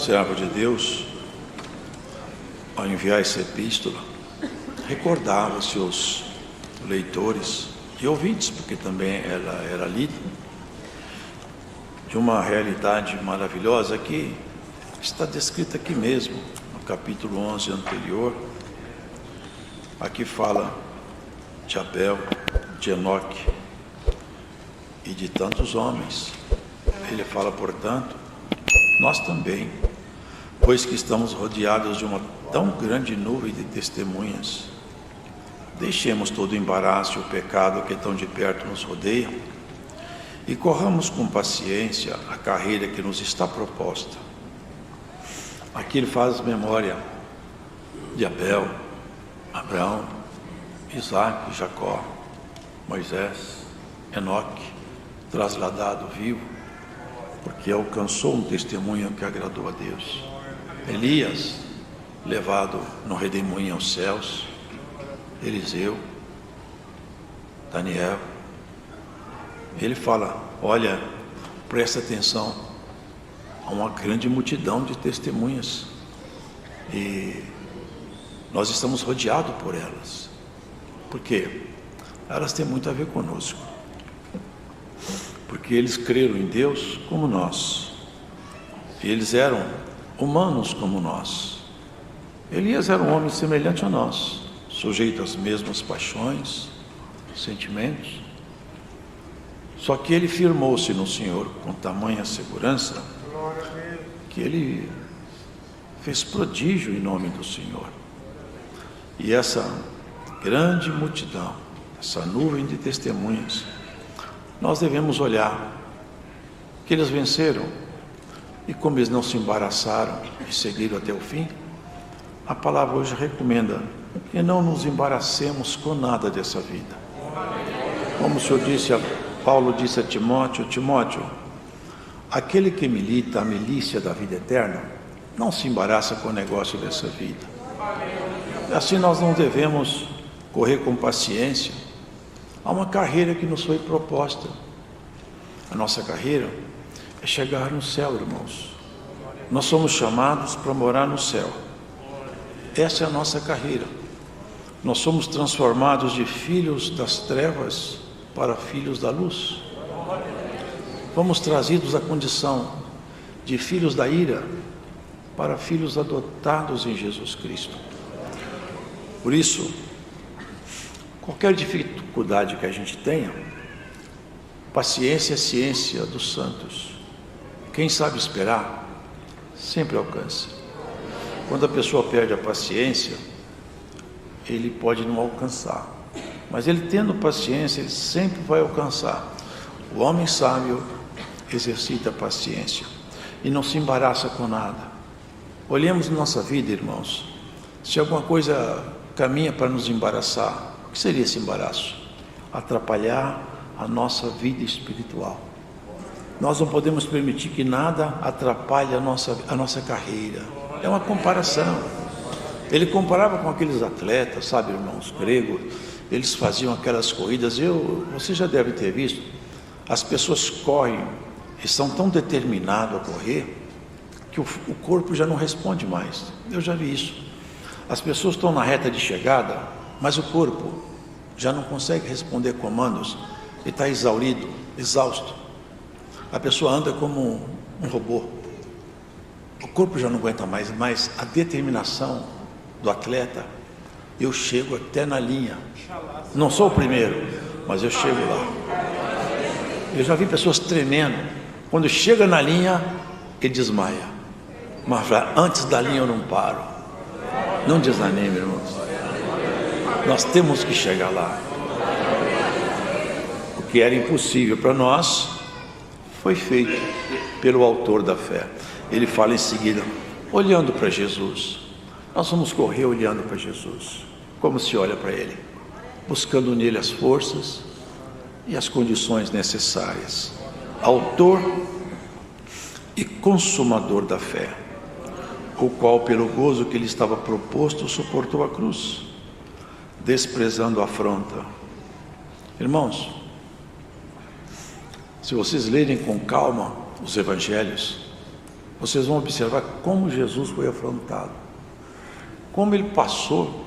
Servo de Deus, ao enviar essa epístola, recordava os seus leitores e ouvintes, porque também ela era lida, de uma realidade maravilhosa que está descrita aqui mesmo, no capítulo 11 anterior. Aqui fala de Abel, de Enoque e de tantos homens. Ele fala, portanto, nós também, pois que estamos rodeados de uma tão grande nuvem de testemunhas, deixemos todo o embaraço e o pecado que tão de perto nos rodeia e corramos com paciência a carreira que nos está proposta. Aqui ele faz memória de Abel, Abraão, Isaac, Jacó, Moisés, Enoque, trasladado vivo, porque alcançou um testemunho que agradou a Deus. Elias, levado no redemoinho aos céus. Eliseu, Daniel. Ele fala, olha, presta atenção, há uma grande multidão de testemunhas e nós estamos rodeados por elas. Por quê? Elas têm muito a ver conosco, porque eles creram em Deus como nós, e eles eram humanos como nós. Elias era um homem semelhante a nós, sujeito às mesmas paixões, sentimentos, só que ele firmou-se no Senhor com tamanha segurança que ele fez prodígio em nome do Senhor. E essa grande multidão, essa nuvem de testemunhas, nós devemos olhar que eles venceram, e como eles não se embaraçaram e seguiram até o fim, a palavra hoje recomenda que não nos embaracemos com nada dessa vida. Como o Senhor disse, Paulo disse a Timóteo, Timóteo, aquele que milita a milícia da vida eterna, não se embaraça com o negócio dessa vida. Assim nós não devemos correr com paciência a uma carreira que nos foi proposta. A nossa carreira é chegar no céu, irmãos. Nós somos chamados para morar no céu. Essa é a nossa carreira. Nós somos transformados de filhos das trevas para filhos da luz. Fomos trazidos à condição de filhos da ira para filhos adotados em Jesus Cristo. Por isso, qualquer dificuldade que a gente tenha, paciência é ciência dos santos. Quem sabe esperar, sempre alcança. Quando a pessoa perde a paciência, ele pode não alcançar. Mas ele tendo paciência, ele sempre vai alcançar. O homem sábio exercita a paciência e não se embaraça com nada. Olhemos nossa vida, irmãos. Se alguma coisa caminha para nos embaraçar, o que seria esse embaraço? Atrapalhar a nossa vida espiritual. Nós não podemos permitir que nada atrapalhe a nossa carreira. É uma comparação. Ele comparava com aqueles atletas, sabe, irmãos, gregos. Eles faziam aquelas corridas. Você já deve ter visto. As pessoas correm, estão tão determinados a correr, que o corpo já não responde mais. Eu já vi isso. As pessoas estão na reta de chegada, mas o corpo já não consegue responder comandos, ele está exaurido, exausto. A pessoa anda como um robô. O corpo já não aguenta mais, mas a determinação do atleta, eu chego até na linha. Não sou o primeiro, mas eu chego lá. Eu já vi pessoas tremendo. Quando chega na linha, ele desmaia. Mas antes da linha eu não paro. Não desanime, irmãos. Nós temos que chegar lá. O que era impossível para nós foi feito pelo autor da fé. Ele fala em seguida, olhando para Jesus. Nós vamos correr olhando para Jesus, como se olha para Ele, buscando nele as forças e as condições necessárias. Autor e consumador da fé, o qual pelo gozo que lhe estava proposto suportou a cruz, desprezando a afronta. Irmãos, se vocês lerem com calma os evangelhos, vocês vão observar como Jesus foi afrontado, como ele passou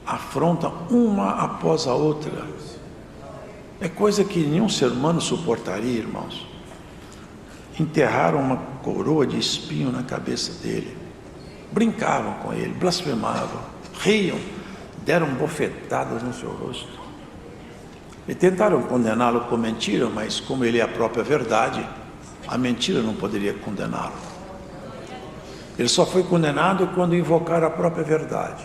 afronta uma após a outra. É coisa que nenhum ser humano suportaria, irmãos. Enterraram uma coroa de espinho na cabeça dele, brincavam com ele, blasfemavam, riam, deram bofetadas no seu rosto e tentaram condená-lo com mentira, mas como ele é a própria verdade, a mentira não poderia condená-lo. Ele só foi condenado quando invocaram a própria verdade.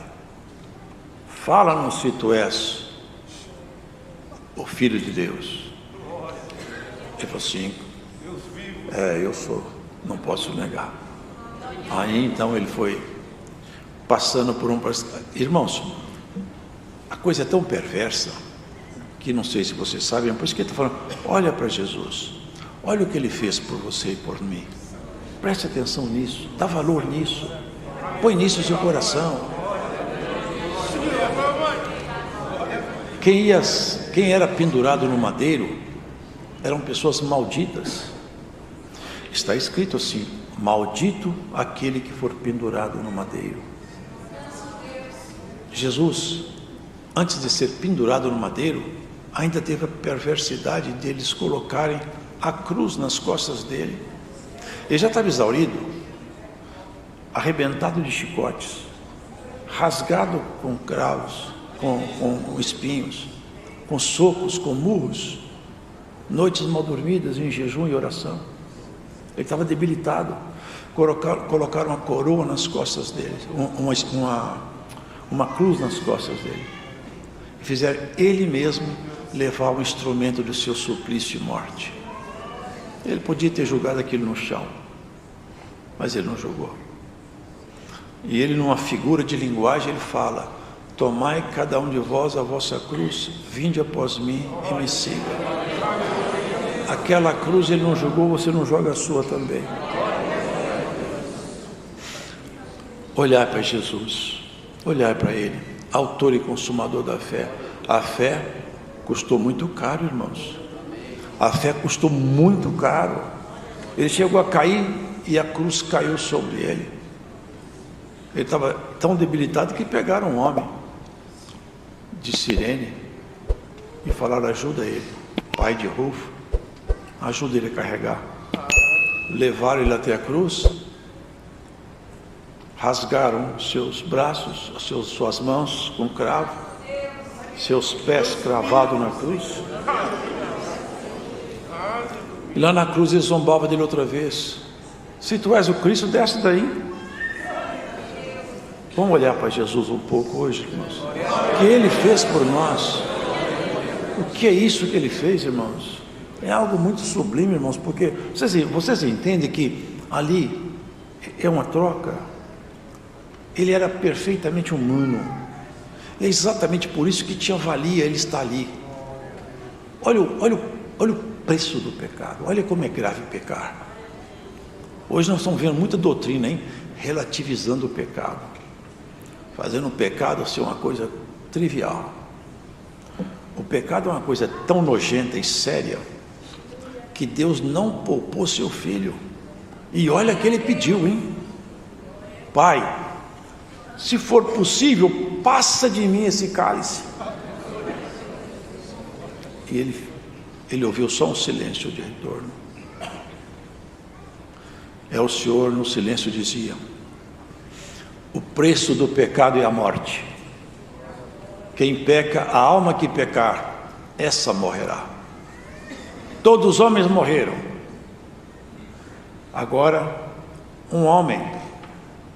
Fala-nos se tu és o Filho de Deus. Ele falou assim, eu sou, não posso negar. Aí então ele foi passando por um... Irmãos, a coisa é tão perversa, que não sei se vocês sabem, por isso que ele está falando, olha para Jesus, olha o que ele fez por você e por mim. Preste atenção nisso, dá valor nisso, põe nisso o seu coração. Quem era pendurado no madeiro eram pessoas malditas. Está escrito assim, maldito aquele que for pendurado no madeiro. Jesus, antes de ser pendurado no madeiro, ainda teve a perversidade deles colocarem a cruz nas costas dele. Ele já estava exaurido, arrebentado de chicotes, rasgado com cravos, com espinhos, com socos, com murros, noites mal dormidas em jejum e oração. Ele estava debilitado. Colocaram uma coroa nas costas dele, uma cruz nas costas dele, e fizeram ele mesmo levar o instrumento do seu suplício e morte. Ele podia ter jogado aquilo no chão, mas ele não jogou. E ele, numa figura de linguagem, ele fala: tomai cada um de vós a vossa cruz, vinde após mim e me siga. Aquela cruz ele não jogou, você não joga a sua também. Olhar para Jesus, olhar para ele, autor e consumador da fé. A fé custou muito caro, irmãos. A fé custou muito caro. Ele chegou a cair e a cruz caiu sobre ele. Ele estava tão debilitado que pegaram um homem de Cirene e falaram: ajuda ele, pai de Rufo, ajuda ele a carregar. Levaram ele até a cruz, rasgaram seus braços, suas mãos com cravo, seus pés cravados na cruz. E lá na cruz ele zombava dele outra vez: se tu és o Cristo, desce daí. Vamos olhar para Jesus um pouco hoje, irmãos. O que ele fez por nós? O que é isso que ele fez, irmãos? É algo muito sublime, irmãos, porque vocês entendem que ali é uma troca. Ele era perfeitamente humano. É exatamente por isso que tinha valia ele estar ali. Olha o preço do pecado. Olha como é grave pecar. Hoje nós estamos vendo muita doutrina, hein? Relativizando o pecado, fazendo o pecado ser uma coisa trivial. O pecado é uma coisa tão nojenta e séria que Deus não poupou seu filho. E olha que ele pediu, hein? Pai, se for possível, passa de mim esse cálice. E ele ouviu só um silêncio de retorno. O Senhor no silêncio dizia: o preço do pecado é a morte. Quem peca, a alma que pecar, essa morrerá. Todos os homens morreram. Agora, um homem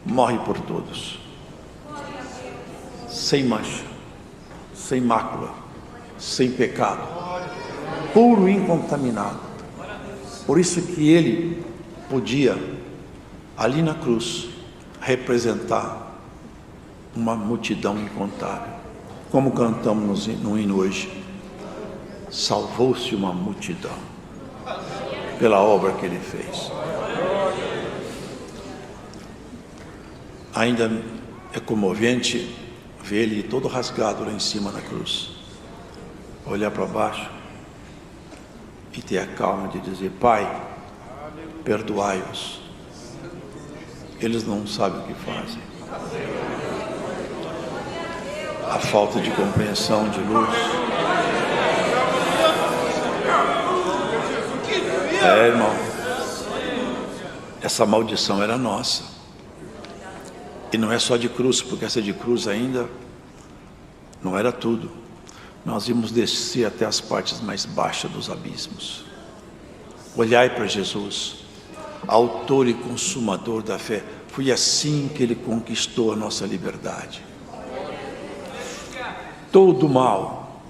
morre por todos, sem mancha, sem mácula, sem pecado, puro e incontaminado. Por isso que ele podia, ali na cruz, representar uma multidão incontável. Como cantamos no hino hoje: salvou-se uma multidão pela obra que ele fez. Ainda é comovente ver ele todo rasgado lá em cima na cruz, olhar para baixo e ter a calma de dizer: Pai, perdoai-os, eles não sabem o que fazem. A falta de compreensão, de luz. Irmão, essa maldição era nossa. E não é só de cruz, porque essa de cruz ainda não era tudo. Nós íamos descer até as partes mais baixas dos abismos. Olhai para Jesus, autor e consumador da fé. Foi assim que Ele conquistou a nossa liberdade. Todo mal,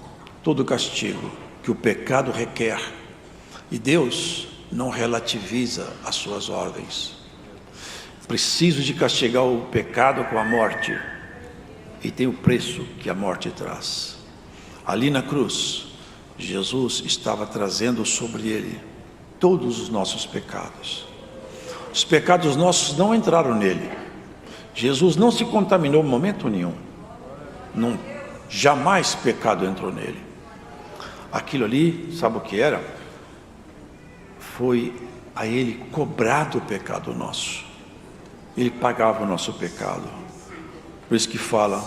todo castigo que o pecado requer, e Deus não relativiza as suas ordens. Preciso de castigar o pecado com a morte, e tem o preço que a morte traz. Ali na cruz, Jesus estava trazendo sobre Ele todos os nossos pecados. Os pecados nossos não entraram nele. Jesus não se contaminou em momento nenhum. Jamais pecado entrou nele. Aquilo ali, sabe o que era? Foi a Ele cobrado o pecado nosso. Ele pagava o nosso pecado. Por isso que fala: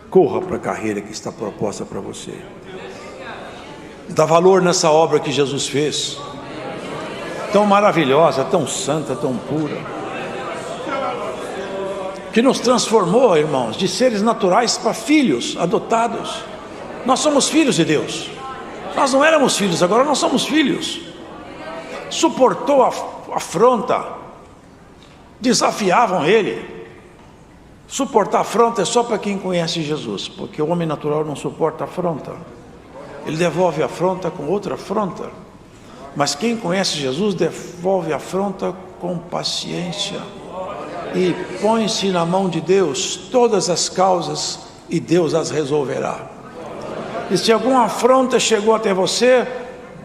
corra para a carreira que está proposta para você. Dá valor nessa obra que Jesus fez, tão maravilhosa, tão santa, tão pura, que nos transformou, irmãos, de seres naturais para filhos adotados. Nós somos filhos de Deus. Nós não éramos filhos, agora nós somos filhos. Suportou a afronta, desafiavam Ele. Suportar afronta é só para quem conhece Jesus, porque o homem natural não suporta afronta. Ele devolve a afronta com outra afronta. Mas quem conhece Jesus devolve a afronta com paciência e põe-se na mão de Deus todas as causas, e Deus as resolverá. E se alguma afronta chegou até você,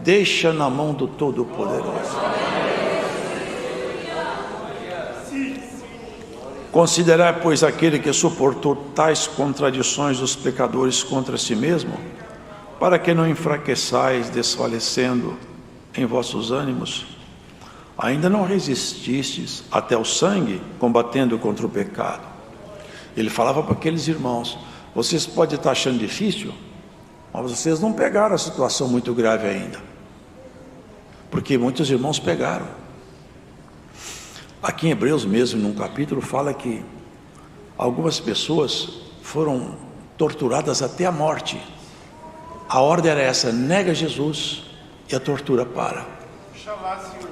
deixa na mão do Todo-Poderoso. Considerai, pois, aquele que suportou tais contradições dos pecadores contra si mesmo, para que não enfraqueçais, desfalecendo em vossos ânimos. Ainda não resististes até o sangue, combatendo contra o pecado. Ele falava para aqueles irmãos: vocês podem estar achando difícil, mas vocês não pegaram a situação muito grave ainda, porque muitos irmãos pegaram. Aqui em Hebreus mesmo, num capítulo, fala que algumas pessoas foram torturadas até a morte. A ordem era essa: nega Jesus e a tortura para.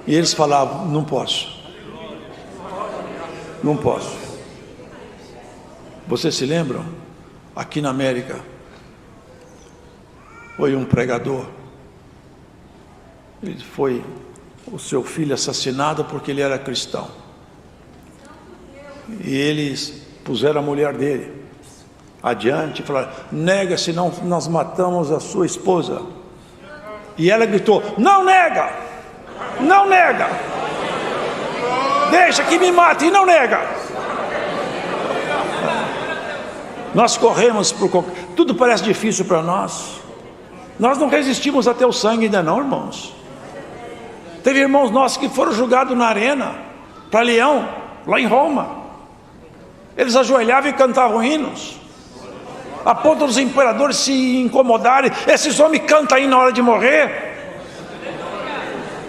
E eles falavam: não posso, não posso. Vocês se lembram? Aqui na América foi um pregador, ele foi o seu filho assassinado porque ele era cristão, e eles puseram a mulher dele adiante e falaram: nega, senão nós matamos a sua esposa. E ela gritou: não nega, não nega, deixa que me mate, e não nega. Nós corremos por tudo parece difícil para nós. Nós não resistimos até o sangue ainda não, irmãos. Teve irmãos nossos que foram julgados na arena para Leão, lá em Roma. Eles ajoelhavam e cantavam hinos, a ponto dos imperadores se incomodarem. Esses homens cantam aí na hora de morrer.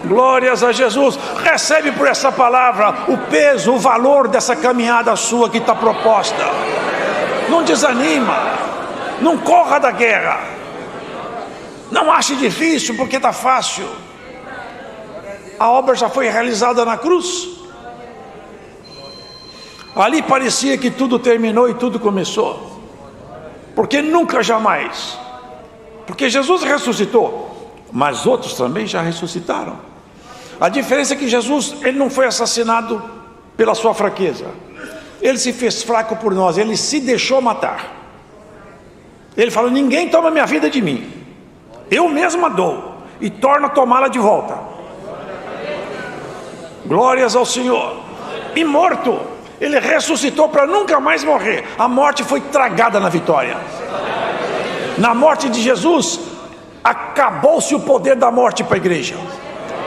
Glórias a Jesus. Recebe por essa palavra o peso, o valor dessa caminhada sua que está proposta. Não desanima, não corra da guerra, não ache difícil porque está fácil. A obra já foi realizada na cruz. Ali parecia que tudo terminou e tudo começou, porque nunca, jamais, porque Jesus ressuscitou, mas outros também já ressuscitaram. A diferença é que Jesus, ele não foi assassinado pela sua fraqueza, ele se fez fraco por nós, ele se deixou matar. Ele falou: ninguém toma minha vida de mim, eu mesmo a dou e torno a tomá-la de volta. Glórias ao Senhor. E morto, ele ressuscitou para nunca mais morrer. A morte foi tragada na vitória. Na morte de Jesus, acabou-se o poder da morte para a igreja.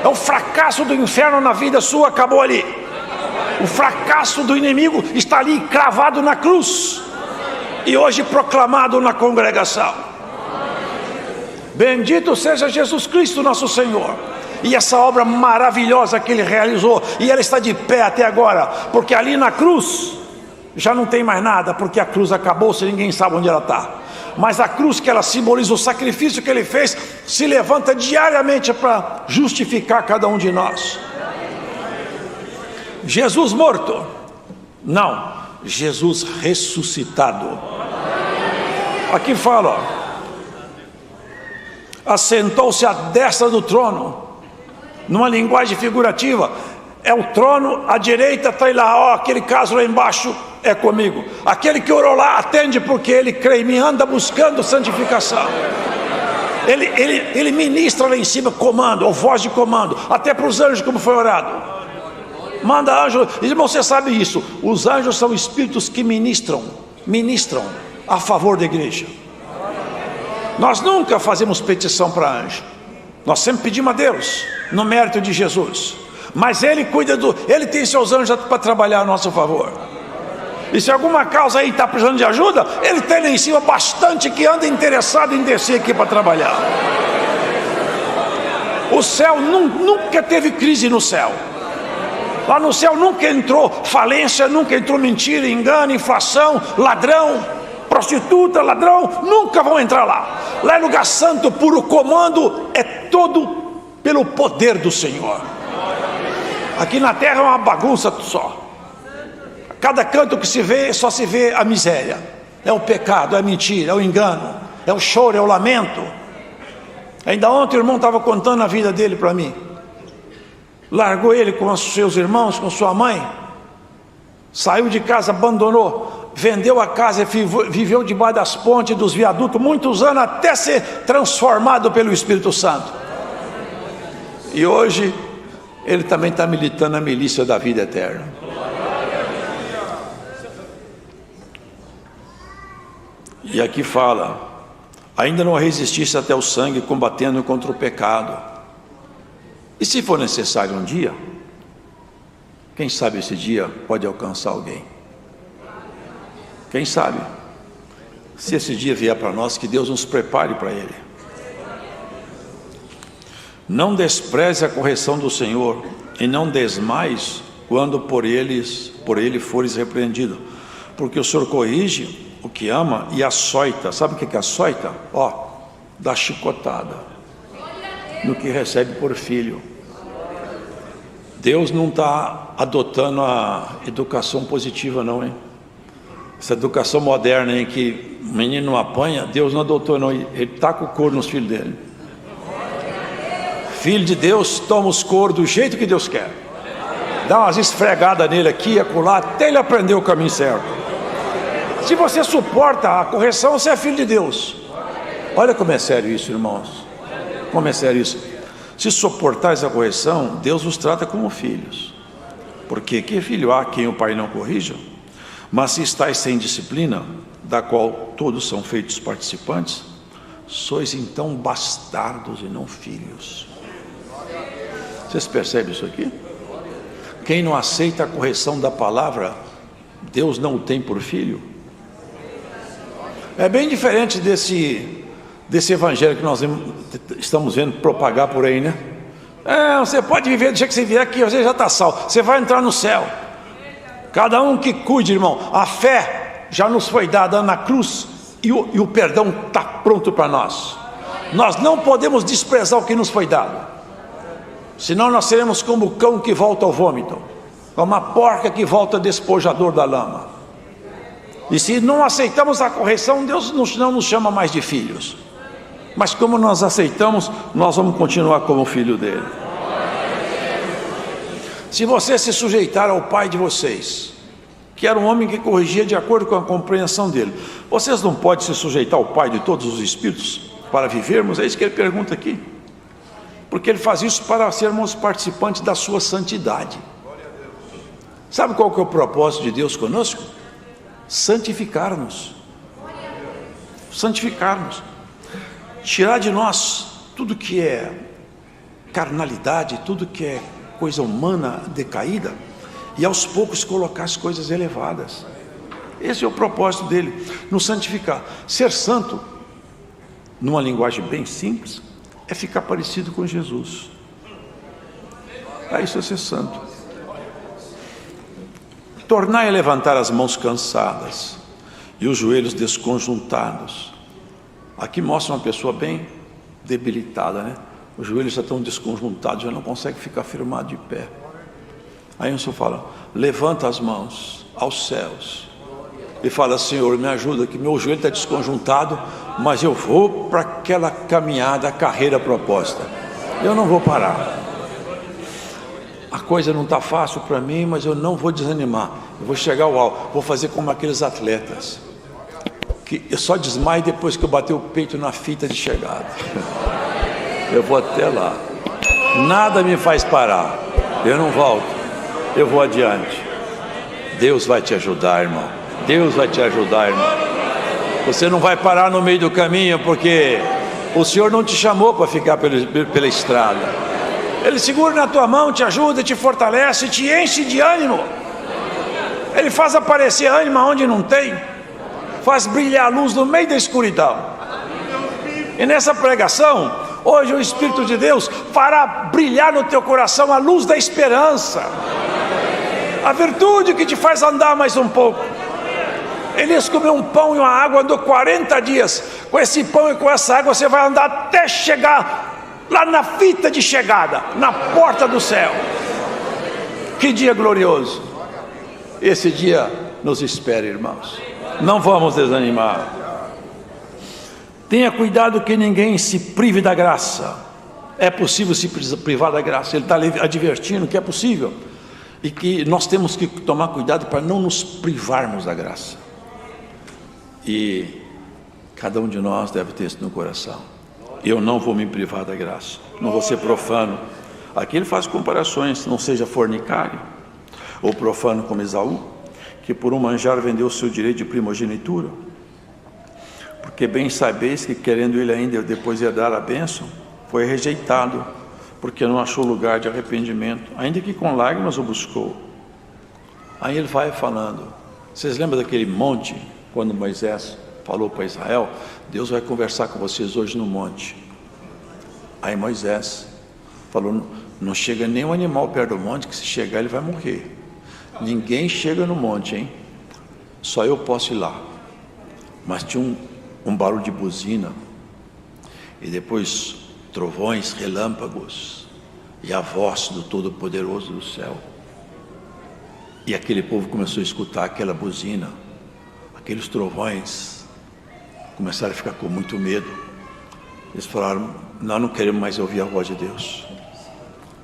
É o fracasso do inferno na vida sua, acabou ali. O fracasso do inimigo está ali cravado na cruz e hoje proclamado na congregação. Bendito seja Jesus Cristo, nosso Senhor, e essa obra maravilhosa que Ele realizou, e ela está de pé até agora, porque ali na cruz já não tem mais nada, porque a cruz acabou-se, ninguém sabe onde ela está. Mas a cruz, que ela simboliza o sacrifício que Ele fez, se levanta diariamente para justificar cada um de nós. Jesus morto? Não, Jesus ressuscitado. Aqui fala, ó, assentou-se à destra do trono, numa linguagem figurativa. É o trono, à direita está lá, ó, aquele caso lá embaixo é comigo. Aquele que orou lá atende, porque ele crê em mim, anda buscando santificação. Ele ministra lá em cima comando, ou voz de comando, até para os anjos, como foi orado. Manda anjo. Irmão, você sabe isso, os anjos são espíritos que ministram a favor da igreja. Nós nunca fazemos petição para anjo, nós sempre pedimos a Deus, no mérito de Jesus. Mas Ele cuida Ele tem seus anjos para trabalhar a nosso favor. E se alguma causa aí está precisando de ajuda, Ele tem lá em cima bastante que anda interessado em descer aqui para trabalhar. O céu nunca teve crise no céu. Lá no céu nunca entrou falência, nunca entrou mentira, engano, inflação, ladrão, prostituta, ladrão, nunca vão entrar lá. Lá é lugar santo, puro, comando é todo pelo poder do Senhor. Aqui na terra é uma bagunça só. Cada canto que se vê, só se vê a miséria. É o pecado, é a mentira, é o engano, é o choro, é o lamento. Ainda ontem o irmão estava contando a vida dele para mim. Largou ele com os seus irmãos, com sua mãe, saiu de casa, abandonou, vendeu a casa e viveu debaixo das pontes, dos viadutos, muitos anos, até ser transformado pelo Espírito Santo. E hoje ele também está militando na milícia da vida eterna. E aqui fala, ainda não resististe até o sangue, combatendo contra o pecado. E se for necessário um dia, quem sabe esse dia pode alcançar alguém. Quem sabe? Se esse dia vier para nós, que Deus nos prepare para ele. Não despreze a correção do Senhor, e não desmais quando por ele fores repreendido, porque o Senhor corrige o que ama e açoita. Sabe o que é açoita? Ó, dá chicotada no que recebe por filho. Deus não está adotando a educação positiva não, hein? Essa educação moderna em que o menino não apanha, Deus não adotou não, ele taca o couro nos filhos dele. Filho de Deus toma os coros do jeito que Deus quer, dá umas esfregadas nele aqui e acolá, até ele aprender o caminho certo. Se você suporta a correção, você é filho de Deus. Olha como é sério isso, irmãos. Como é sério isso. Se suportais a correção, Deus os trata como filhos. Porque que filho há quem o pai não corrija? Mas se estáis sem disciplina, da qual todos são feitos participantes, sois então bastardos e não filhos. Vocês percebem isso aqui? Quem não aceita a correção da palavra, Deus não o tem por filho. É bem diferente desse evangelho que nós estamos vendo propagar por aí, né? Você pode viver do jeito que você vier aqui, você já está salvo, você vai entrar no céu. Cada um que cuide, irmão, a fé já nos foi dada na cruz e o perdão está pronto para nós. Nós não podemos desprezar o que nos foi dado, senão nós seremos como o cão que volta ao vômito, como a porca que volta despojador da lama. E se não aceitamos a correção, Deus não nos chama mais de filhos. Mas como nós aceitamos, nós vamos continuar como filho dele. Se você se sujeitar ao pai de vocês, que era um homem que corrigia de acordo com a compreensão dele, vocês não podem se sujeitar ao pai de todos os espíritos para vivermos? É isso que ele pergunta aqui. Porque ele faz isso para sermos participantes da sua santidade. Sabe qual que é o propósito de Deus conosco? Santificar-nos. Santificar-nos. Tirar de nós tudo que é carnalidade, tudo que é coisa humana decaída, e aos poucos colocar as coisas elevadas. Esse é o propósito dele, nos santificar. Ser santo, numa linguagem bem simples, é ficar parecido com Jesus. Isso é ser santo. Tornar e levantar as mãos cansadas e os joelhos desconjuntados. Aqui mostra uma pessoa bem debilitada, né? Os joelhos já estão desconjuntados, já não consegue ficar firmado de pé. Aí o Senhor fala: levanta as mãos aos céus e fala: Senhor, me ajuda, que meu joelho está desconjuntado, mas eu vou para aquela caminhada, a carreira proposta. Eu não vou parar. A coisa não está fácil para mim, mas eu não vou desanimar. Eu vou chegar ao alto, vou fazer como aqueles atletas que eu só desmaio depois que eu bater o peito na fita de chegada. Eu vou até lá. Nada me faz parar. Eu não volto. Eu vou adiante. Deus vai te ajudar, irmão. Deus vai te ajudar, irmão. Você não vai parar no meio do caminho, porque o Senhor não te chamou para ficar pela estrada. Ele segura na tua mão, te ajuda, te fortalece, te enche de ânimo. Ele faz aparecer ânimo onde não tem, faz brilhar a luz no meio da escuridão. E nessa pregação, hoje o Espírito de Deus fará brilhar no teu coração a luz da esperança, a virtude que te faz andar mais um pouco. Elias comeu um pão e uma água, andou 40 dias. Com esse pão e com essa água você vai andar até chegar lá na fita de chegada, na porta do céu. Que dia glorioso! Esse dia nos espera, irmãos. Não vamos desanimar. Tenha cuidado que ninguém se prive da graça. É possível se privar da graça. Ele está advertindo que é possível, e que nós temos que tomar cuidado para não nos privarmos da graça. E cada um de nós deve ter isso no coração. Eu não vou me privar da graça, não vou ser profano. Aqui ele faz comparações: não seja fornicário ou profano como Esaú, que por um manjar vendeu o seu direito de primogenitura. Porque bem sabeis que, querendo ele ainda depois herdar a bênção, foi rejeitado, porque não achou lugar de arrependimento, ainda que com lágrimas o buscou. Aí ele vai falando. Vocês lembram daquele monte, quando Moisés falou para Israel: Deus vai conversar com vocês hoje no monte. Aí Moisés falou: não chega nenhum animal perto do monte, que se chegar ele vai morrer. Ninguém chega no monte, hein? Só eu posso ir lá. Mas tinha um barulho de buzina, e depois trovões, relâmpagos, e a voz do Todo-Poderoso do céu. E aquele povo começou a escutar aquela buzina, aqueles trovões, começaram a ficar com muito medo. Eles falaram: nós não queremos mais ouvir a voz de Deus.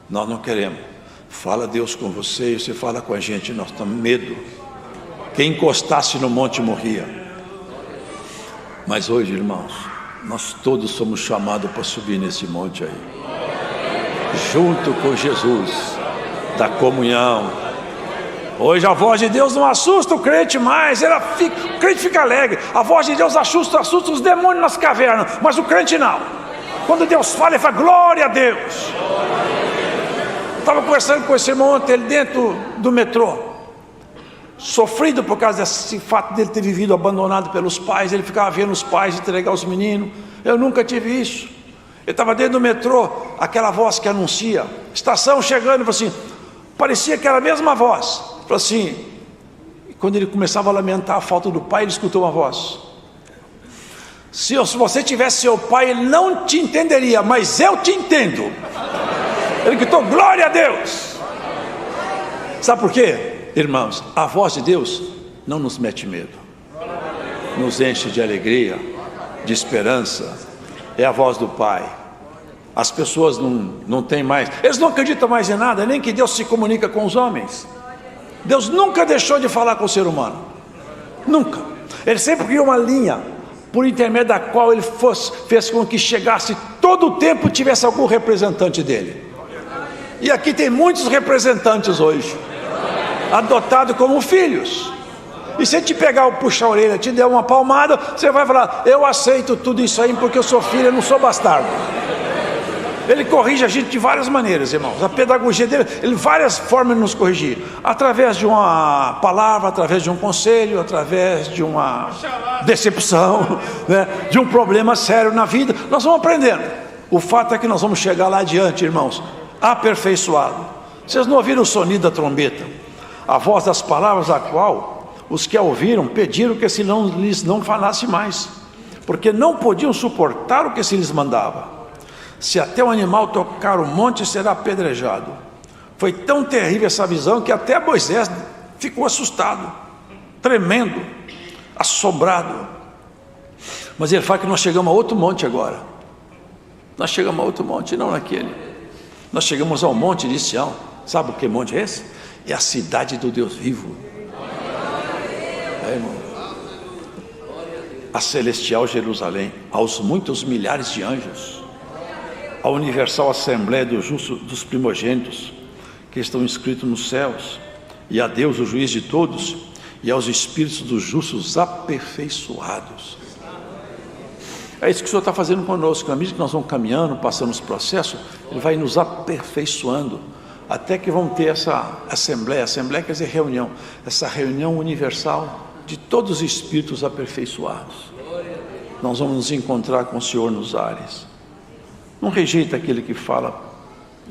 Nós não queremos. Fala Deus com você, e você fala com a gente. Nós estamos com medo. Quem encostasse no monte morria. Mas hoje, irmãos, nós todos somos chamados para subir nesse monte aí, junto com Jesus, da comunhão. Hoje a voz de Deus não assusta o crente mais, o crente fica alegre. A voz de Deus assusta os demônios nas cavernas, mas o crente não. Quando Deus fala, ele fala: glória a Deus. Estava conversando com esse irmão ontem, ele dentro do metrô, sofrido por causa desse fato dele ter vivido abandonado pelos pais. Ele ficava vendo os pais entregar os meninos. Eu nunca tive isso. Ele estava dentro do metrô, aquela voz que anuncia, estação chegando, ele falou assim, parecia aquela mesma voz. Ele falou assim, quando ele começava a lamentar a falta do pai, ele escutou uma voz: se você tivesse seu pai, ele não te entenderia, mas eu te entendo. Ele gritou: glória a Deus. Sabe por quê, irmãos? A voz de Deus não nos mete medo, nos enche de alegria, de esperança. É a voz do Pai. As pessoas não têm mais, eles não acreditam mais em nada, nem que Deus se comunica com os homens. Deus nunca deixou de falar com o ser humano, nunca. Ele sempre criou uma linha por intermédio da qual ele fez com que chegasse todo o tempo, tivesse algum representante dele. E aqui tem muitos representantes hoje, adotados como filhos. E se ele te pegar, puxar a orelha, te der uma palmada, você vai falar: eu aceito tudo isso aí porque eu sou filho, eu não sou bastardo. Ele corrige a gente de várias maneiras, irmãos. A pedagogia dele, ele várias formas de nos corrigir. Através de uma palavra, através de um conselho, através de uma decepção, né? De um problema sério na vida. Nós vamos aprendendo. O fato é que nós vamos chegar lá adiante, irmãos, aperfeiçoado. Vocês não ouviram o sonido da trombeta? A voz das palavras a qual os que a ouviram pediram que se não lhes não falasse mais, porque não podiam suportar o que se lhes mandava. Se até o animal tocar o monte, será apedrejado. Foi tão terrível essa visão que até Moisés ficou assustado, tremendo, assombrado. Mas ele fala que nós chegamos a outro monte agora. Nós chegamos a outro monte, não naquele. Nós chegamos ao monte de Sião. Sabe o que monte é esse? É a cidade do Deus vivo. Irmão. A celestial Jerusalém, aos muitos milhares de anjos, a universal assembleia dos primogênitos, que estão inscritos nos céus, e a Deus, o juiz de todos, e aos espíritos dos justos aperfeiçoados. É isso que o Senhor está fazendo conosco. Na medida que nós vamos caminhando, passando os processos, Ele vai nos aperfeiçoando, até que vamos ter essa assembleia quer dizer reunião, essa reunião universal de todos os espíritos aperfeiçoados. Nós vamos nos encontrar com o Senhor nos ares. Não rejeita aquele que fala,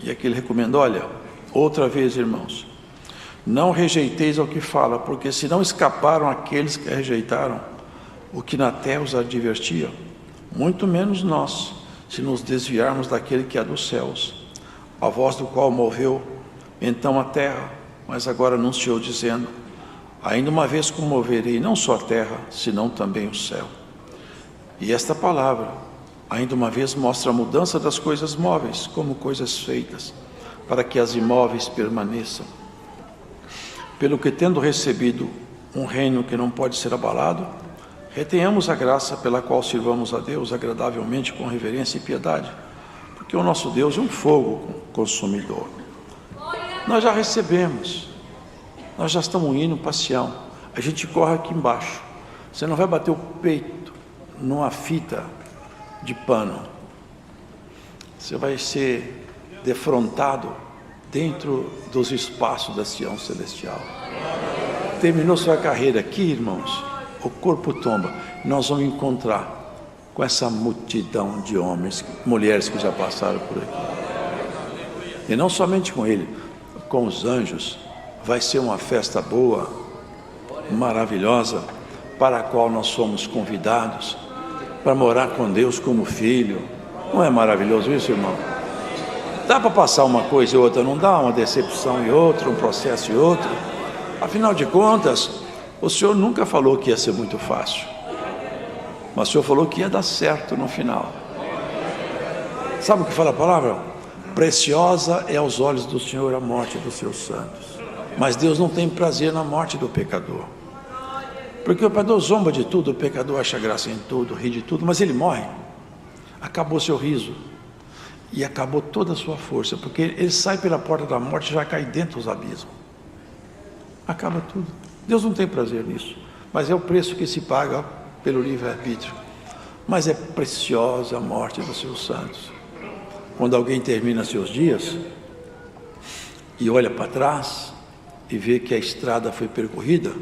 e aquele recomenda, olha, outra vez, irmãos, não rejeiteis ao que fala, porque se não escaparam aqueles que rejeitaram o que na terra os advertia, muito menos nós, se nos desviarmos daquele que é dos céus, a voz do qual moveu então a terra, mas agora anunciou dizendo, ainda uma vez comoverei não só a terra, senão também o céu. E esta palavra, ainda uma vez, mostra a mudança das coisas móveis, como coisas feitas, para que as imóveis permaneçam. Pelo que, tendo recebido um reino que não pode ser abalado, retenhamos a graça pela qual sirvamos a Deus agradavelmente com reverência e piedade, porque o nosso Deus é um fogo consumidor. Nós já recebemos, nós já estamos indo para Sião, a gente corre aqui embaixo. Você não vai bater o peito numa fita de pano, você vai ser defrontado dentro dos espaços da Sião celestial. Terminou sua carreira aqui, irmãos, o corpo tomba, nós vamos encontrar com essa multidão de homens, mulheres que já passaram por aqui, e não somente com ele, com os anjos. Vai ser uma festa boa, maravilhosa, para a qual nós somos convidados, para morar com Deus como filho. Não é maravilhoso isso, irmão? Dá para passar uma coisa e outra, não dá? Uma decepção e outra, um processo e outro. Afinal de contas, o Senhor nunca falou que ia ser muito fácil, mas o Senhor falou que ia dar certo no final. Sabe o que fala a palavra? Preciosa é aos olhos do Senhor a morte dos seus santos. Mas Deus não tem prazer na morte do pecador, porque o pecador zomba de tudo, o pecador acha graça em tudo, ri de tudo, mas ele morre, acabou seu riso, e acabou toda a sua força, porque ele sai pela porta da morte e já cai dentro dos abismos, acaba tudo. Deus não tem prazer nisso, mas é o preço que se paga pelo livre-arbítrio. Mas é preciosa a morte dos seus santos. Quando alguém termina seus dias e olha para trás e vê que a estrada foi percorrida,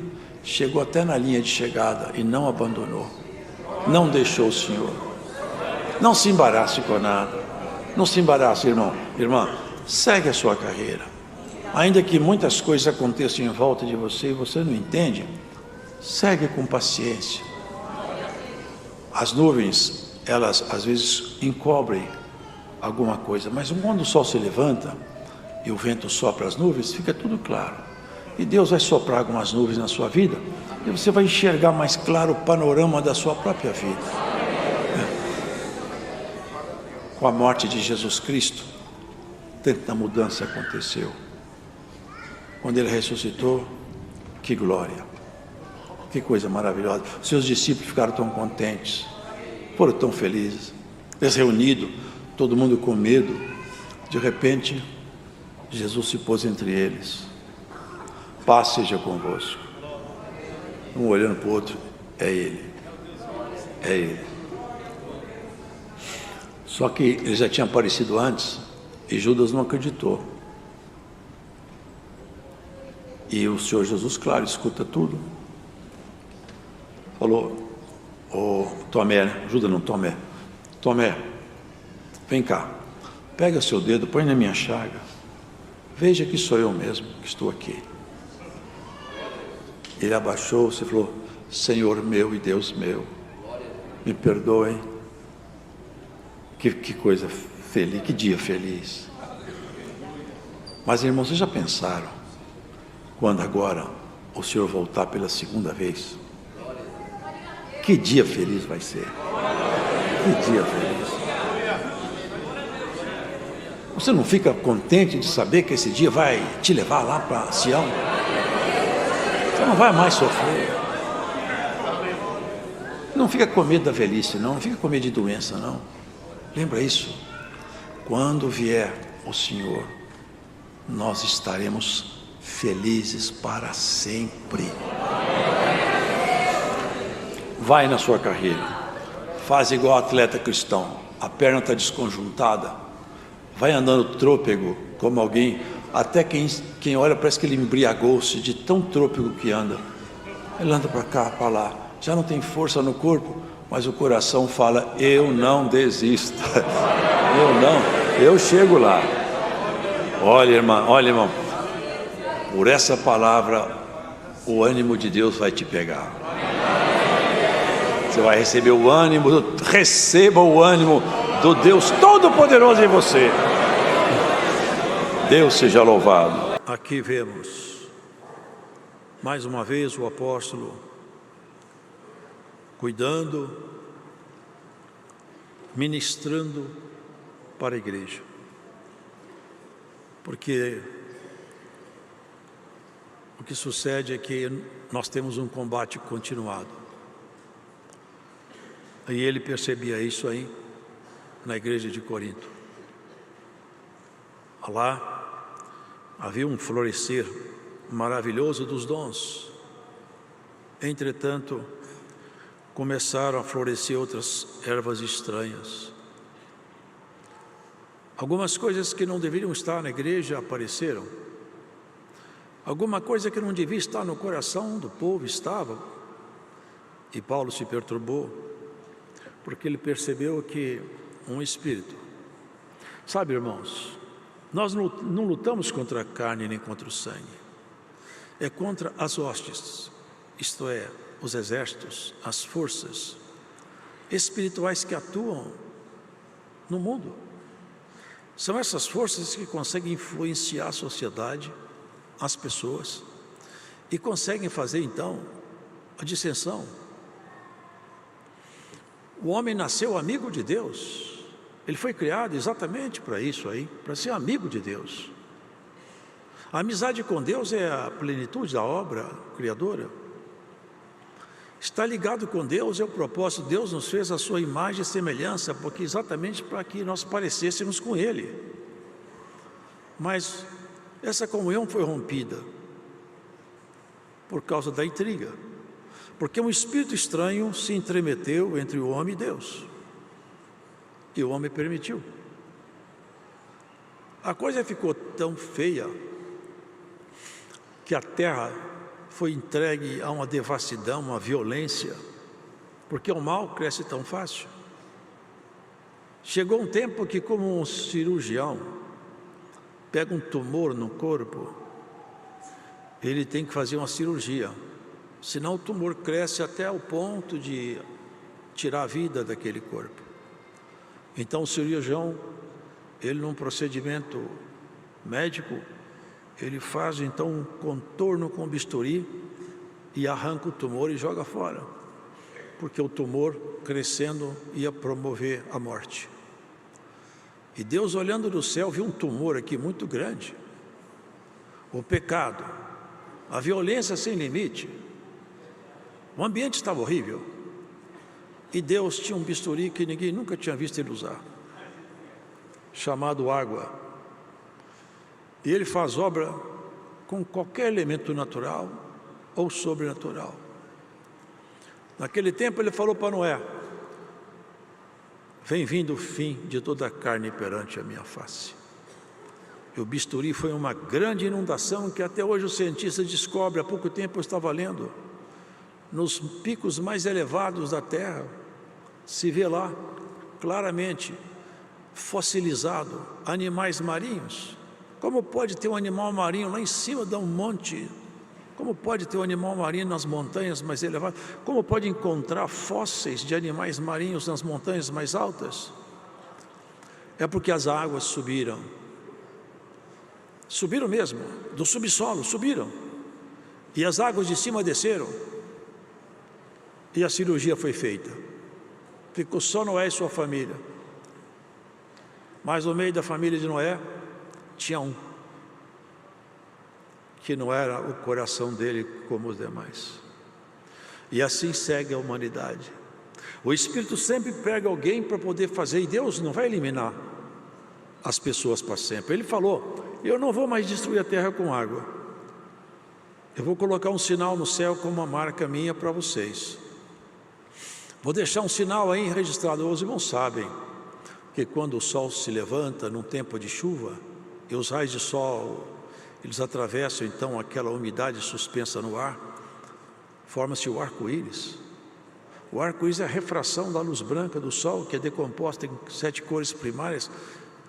chegou até na linha de chegada e não abandonou, não deixou o Senhor. Não se embarace com nada, não se embarace, irmão, irmã, segue a sua carreira. Ainda que muitas coisas aconteçam em volta de você e você não entende, segue com paciência. As nuvens, elas às vezes encobrem alguma coisa, mas quando o sol se levanta e o vento sopra as nuvens, fica tudo claro. E Deus vai soprar algumas nuvens na sua vida e você vai enxergar mais claro o panorama da sua própria vida. Com a morte de Jesus Cristo, tanta mudança aconteceu. Quando Ele ressuscitou, que glória, que coisa maravilhosa. Seus discípulos ficaram tão contentes, foram tão felizes, eles reunidos, todo mundo com medo. De repente, Jesus se pôs entre eles. Paz seja convosco. Um olhando para o outro, é Ele, é Ele. Só que ele já tinha aparecido antes e Judas não acreditou. E o Senhor Jesus, claro, escuta tudo. Falou: ô Tomé, né? Judas não, Tomé. Tomé, vem cá, pega seu dedo, põe na minha chaga, veja que sou eu mesmo que estou aqui. Ele abaixou-se e falou: Senhor meu e Deus meu, me perdoem. Que coisa feliz, que dia feliz. Mas irmãos, vocês já pensaram quando agora o Senhor voltar pela segunda vez? Que dia feliz vai ser. Que dia feliz. Você não fica contente de saber que esse dia vai te levar lá para Sião? Você não vai mais sofrer. Não fica com medo da velhice, não fica com medo de doença, não. Lembra isso? Quando vier o Senhor, nós estaremos felizes para sempre. Vai na sua carreira, faz igual atleta cristão, a perna está desconjuntada, vai andando trôpego como alguém, até quem olha parece que ele embriagou-se de tão trôpego que anda. Ele anda para cá, para lá, já não tem força no corpo, mas o coração fala: eu não desisto, eu chego lá. Olha irmão, por essa palavra o ânimo de Deus vai te pegar. Você vai receber o ânimo, receba o ânimo do Deus Todo-Poderoso em você. Deus seja louvado. Aqui vemos mais uma vez o apóstolo cuidando, ministrando para a igreja, porque o que sucede é que nós temos um combate continuado. E ele percebia isso aí na igreja de Corinto. Lá havia um florescer maravilhoso dos dons. Entretanto, começaram a florescer outras ervas estranhas. Algumas coisas que não deveriam estar na igreja apareceram. Alguma coisa que não devia estar no coração do povo estava. E Paulo se perturbou, porque ele percebeu que um espírito. Sabe, irmãos, nós não lutamos contra a carne nem contra o sangue. É contra as hostes, isto é, os exércitos, as forças espirituais que atuam no mundo. São essas forças que conseguem influenciar a sociedade, as pessoas, e conseguem fazer então a dissensão. O homem nasceu amigo de Deus, ele foi criado exatamente para isso aí, para ser amigo de Deus. A amizade com Deus é a plenitude da obra criadora. Estar ligado com Deus é o propósito. Deus nos fez a sua imagem e semelhança, porque exatamente para que nós parecêssemos com Ele. Mas essa comunhão foi rompida por causa da intriga, porque um espírito estranho se entremeteu entre o homem e Deus, e o homem permitiu. A coisa ficou tão feia que a terra foi entregue a uma devassidão, uma violência, porque o mal cresce tão fácil. Chegou um tempo que, como um cirurgião pega um tumor no corpo, ele tem que fazer uma cirurgia, senão o tumor cresce até o ponto de tirar a vida daquele corpo. Então o cirurgião, ele num procedimento médico, ele faz então um contorno com bisturi e arranca o tumor e joga fora, porque o tumor crescendo ia promover a morte. E Deus, olhando do céu, viu um tumor aqui muito grande. O pecado, a violência sem limite, o ambiente estava horrível. E Deus tinha um bisturi que ninguém nunca tinha visto ele usar, chamado água. E ele faz obra com qualquer elemento natural ou sobrenatural. Naquele tempo ele falou para Noé: vem vindo o fim de toda a carne perante a minha face. E o bisturi foi uma grande inundação que até hoje os cientistas descobrem. Há pouco tempo eu estava lendo, nos picos mais elevados da Terra, se vê lá claramente fossilizado animais marinhos. Como pode ter um animal marinho lá em cima de um monte? Como pode ter um animal marinho nas montanhas mais elevadas? Como pode encontrar fósseis de animais marinhos nas montanhas mais altas? É porque as águas subiram. Subiram mesmo, do subsolo, subiram. E as águas de cima desceram. E a cirurgia foi feita. Ficou só Noé e sua família. Mas no meio da família de Noé, tinha um que não era o coração dele como os demais. E assim segue a humanidade. O Espírito sempre pega alguém para poder fazer, e Deus não vai eliminar as pessoas para sempre. Ele falou: eu não vou mais destruir a terra com água. Eu vou colocar um sinal no céu como uma marca minha para vocês. Vou deixar um sinal aí registrado. Os irmãos sabem que quando o sol se levanta num tempo de chuva, e os raios de sol, eles atravessam então aquela umidade suspensa no ar, forma-se o arco-íris. O arco-íris é a refração da luz branca do sol, que é decomposta em 7 cores primárias.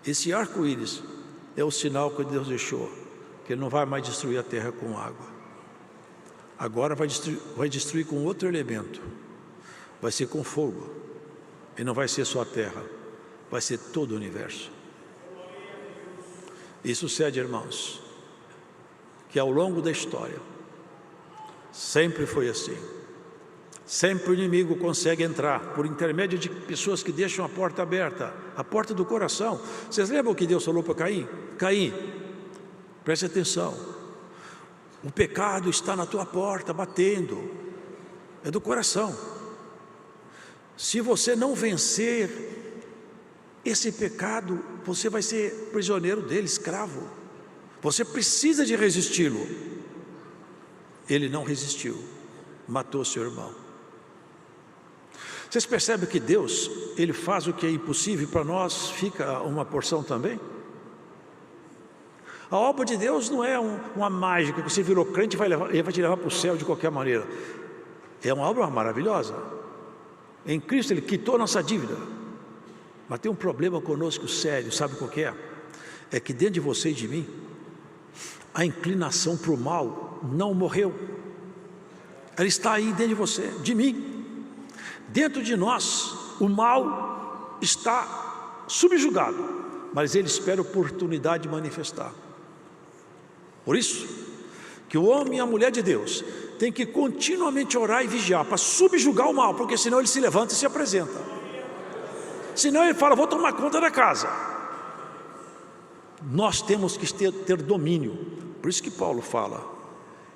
Esse arco-íris é o sinal que Deus deixou, que Ele não vai mais destruir a terra com água. Agora vai destruir com outro elemento. Vai ser com fogo. E não vai ser só a terra, vai ser todo o universo. E sucede, irmãos, que ao longo da história, sempre foi assim. Sempre o inimigo consegue entrar por intermédio de pessoas que deixam a porta aberta, a porta do coração. Vocês lembram que Deus falou para Caim? Caim, preste atenção, o pecado está na tua porta, batendo, é do coração. Se você não vencer esse pecado, você vai ser prisioneiro dele, escravo. Você precisa de resisti-lo. Ele não resistiu, matou seu irmão. Vocês percebem que Deus, Ele faz o que é impossível, para nós fica uma porção também? A obra de Deus não é uma mágica que você virou crente e Ele vai te levar para o céu de qualquer maneira. É uma obra maravilhosa. Em Cristo Ele quitou nossa dívida. Mas tem um problema conosco sério, sabe qual que é? É que dentro de você e de mim, a inclinação para o mal não morreu. Ela está aí dentro de você, de mim. Dentro de nós, o mal está subjugado, mas ele espera a oportunidade de manifestar. Por isso, que o homem e a mulher de Deus tem que continuamente orar e vigiar para subjugar o mal, porque senão ele se levanta e se apresenta. Senão ele fala: vou tomar conta da casa. Nós temos que ter domínio. Por isso que Paulo fala: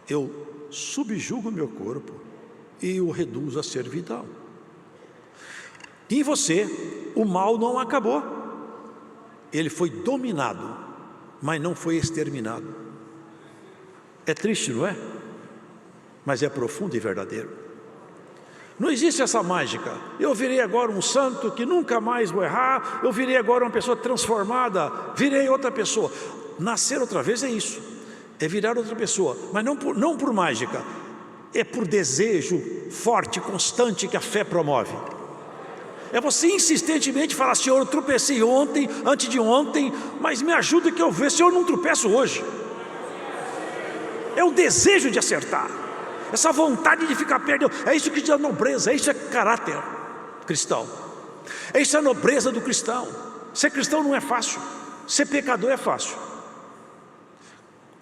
eu subjugo o meu corpo e o reduzo à servidão. Em você, o mal não acabou. Ele foi dominado, mas não foi exterminado. É triste, não é? Mas é profundo e verdadeiro. Não existe essa mágica. Eu virei agora um santo que nunca mais vou errar. Eu virei agora uma pessoa transformada. Virei outra pessoa. Nascer outra vez é isso. É virar outra pessoa. Mas não por mágica. É por desejo forte, constante que a fé promove. É você insistentemente falar: Senhor, eu tropecei ontem, antes de ontem, mas me ajuda que eu veja se eu não tropeço hoje. É o desejo de acertar, essa vontade de ficar perto. É isso que dá nobreza, é isso é caráter cristão. É isso a nobreza do cristão. Ser cristão não é fácil, ser pecador é fácil.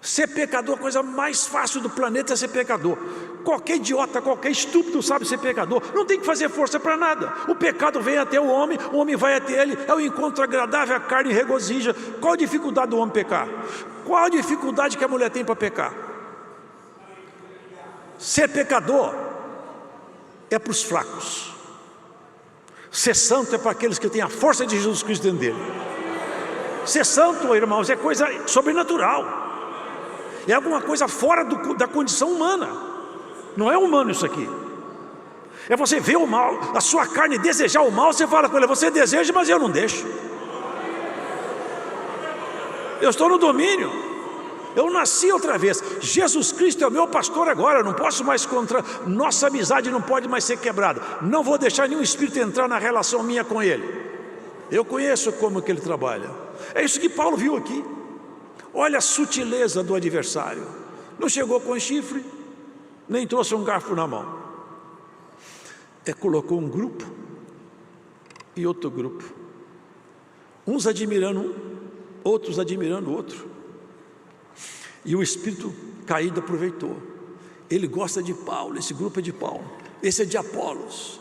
Ser pecador, a coisa mais fácil do planeta é ser pecador. Qualquer idiota, qualquer estúpido sabe ser pecador. Não tem que fazer força para nada. O pecado vem até o homem vai até ele. É o encontro agradável, a carne regozija. Qual a dificuldade do homem pecar? Qual a dificuldade que a mulher tem para pecar? Ser pecador é para os fracos. Ser santo é para aqueles que têm a força de Jesus Cristo dentro dele. Ser santo, irmãos, é coisa sobrenatural. É alguma coisa fora da condição humana. Não é humano isso aqui. É você ver o mal, a sua carne desejar o mal, você fala com ele, você deseja, mas eu não deixo. Eu estou no domínio. Eu nasci outra vez. Jesus Cristo é o meu pastor agora. Eu não posso mais nossa amizade não pode mais ser quebrada. Não vou deixar nenhum espírito entrar na relação minha com ele. Eu conheço como que ele trabalha. É isso que Paulo viu aqui. Olha a sutileza do adversário. Não chegou com chifre, nem trouxe um garfo na mão. Colocou um grupo e outro grupo. Uns admirando um, outros admirando o outro. E o espírito caído aproveitou. Ele gosta de Paulo, esse grupo é de Paulo, esse é de Apolos.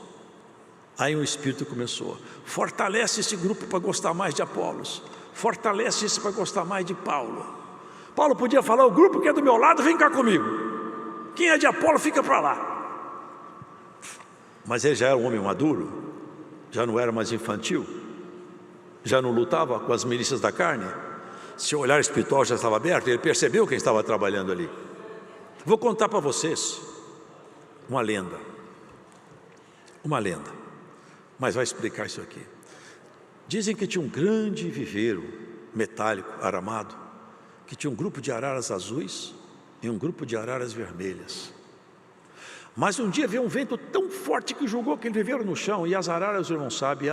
Aí o espírito começou, fortalece esse grupo para gostar mais de Apolos, fortalece esse para gostar mais de Paulo. Paulo podia falar, o grupo que é do meu lado, vem cá comigo. Quem é de Apolo, fica para lá. Mas ele já era um homem maduro, já não era mais infantil, já não lutava com as milícias da carne. Seu olhar espiritual já estava aberto, ele percebeu quem estava trabalhando ali. Vou contar para vocês uma lenda, mas vai explicar isso aqui. Dizem que tinha um grande viveiro metálico, aramado, que tinha um grupo de araras azuis e um grupo de araras vermelhas. Mas um dia veio um vento tão forte que jogou aquele viveiro no chão, e as araras, o irmão sabe,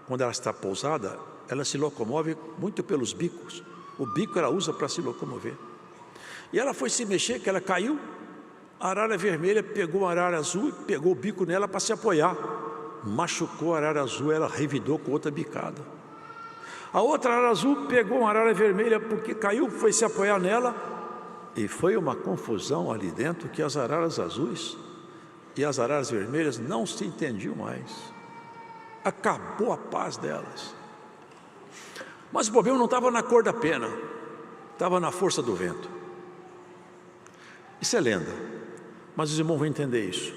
quando ela está pousada, ela se locomove muito pelos bicos. O bico ela usa para se locomover. E ela foi se mexer, que ela caiu, a arara vermelha pegou a arara azul, pegou o bico nela para se apoiar. Machucou a arara azul, ela revidou com outra bicada. A outra arara azul pegou uma arara vermelha porque caiu, foi se apoiar nela. E foi uma confusão ali dentro que as araras azuis e as araras vermelhas não se entendiam mais. Acabou a paz delas. Mas o problema não estava na cor da pena, estava na força do vento. Isso é lenda, mas os irmãos vão entender isso.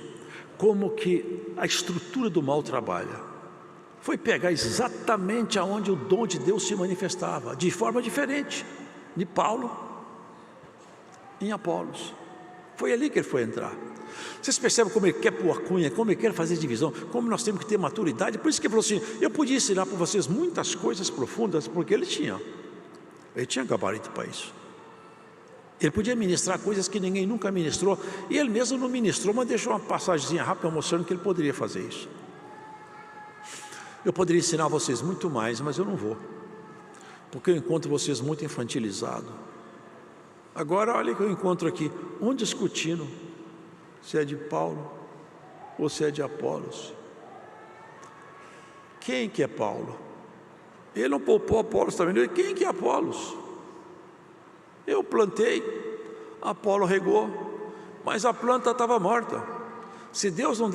Como que a estrutura do mal trabalha. Foi pegar exatamente aonde o dom de Deus se manifestava, de forma diferente, de Paulo em Apolos. Foi ali que ele foi entrar. Vocês percebem como ele quer pôr a cunha, como ele quer fazer divisão, como nós temos que ter maturidade. Por isso que ele falou assim, eu podia ensinar para vocês muitas coisas profundas, porque ele tinha gabarito para isso. Ele podia ministrar coisas que ninguém nunca ministrou, e ele mesmo não ministrou, mas deixou uma passagemzinha rápida mostrando que ele poderia fazer isso. Eu poderia ensinar vocês muito mais, mas eu não vou, porque eu encontro vocês muito infantilizados. Agora olha que eu encontro aqui, um discutindo se é de Paulo ou se é de Apolos. Quem que é Paulo? Ele não poupou Apolos também. Quem que é Apolos? Eu plantei, Apolo regou, mas a planta estava morta. Se Deus não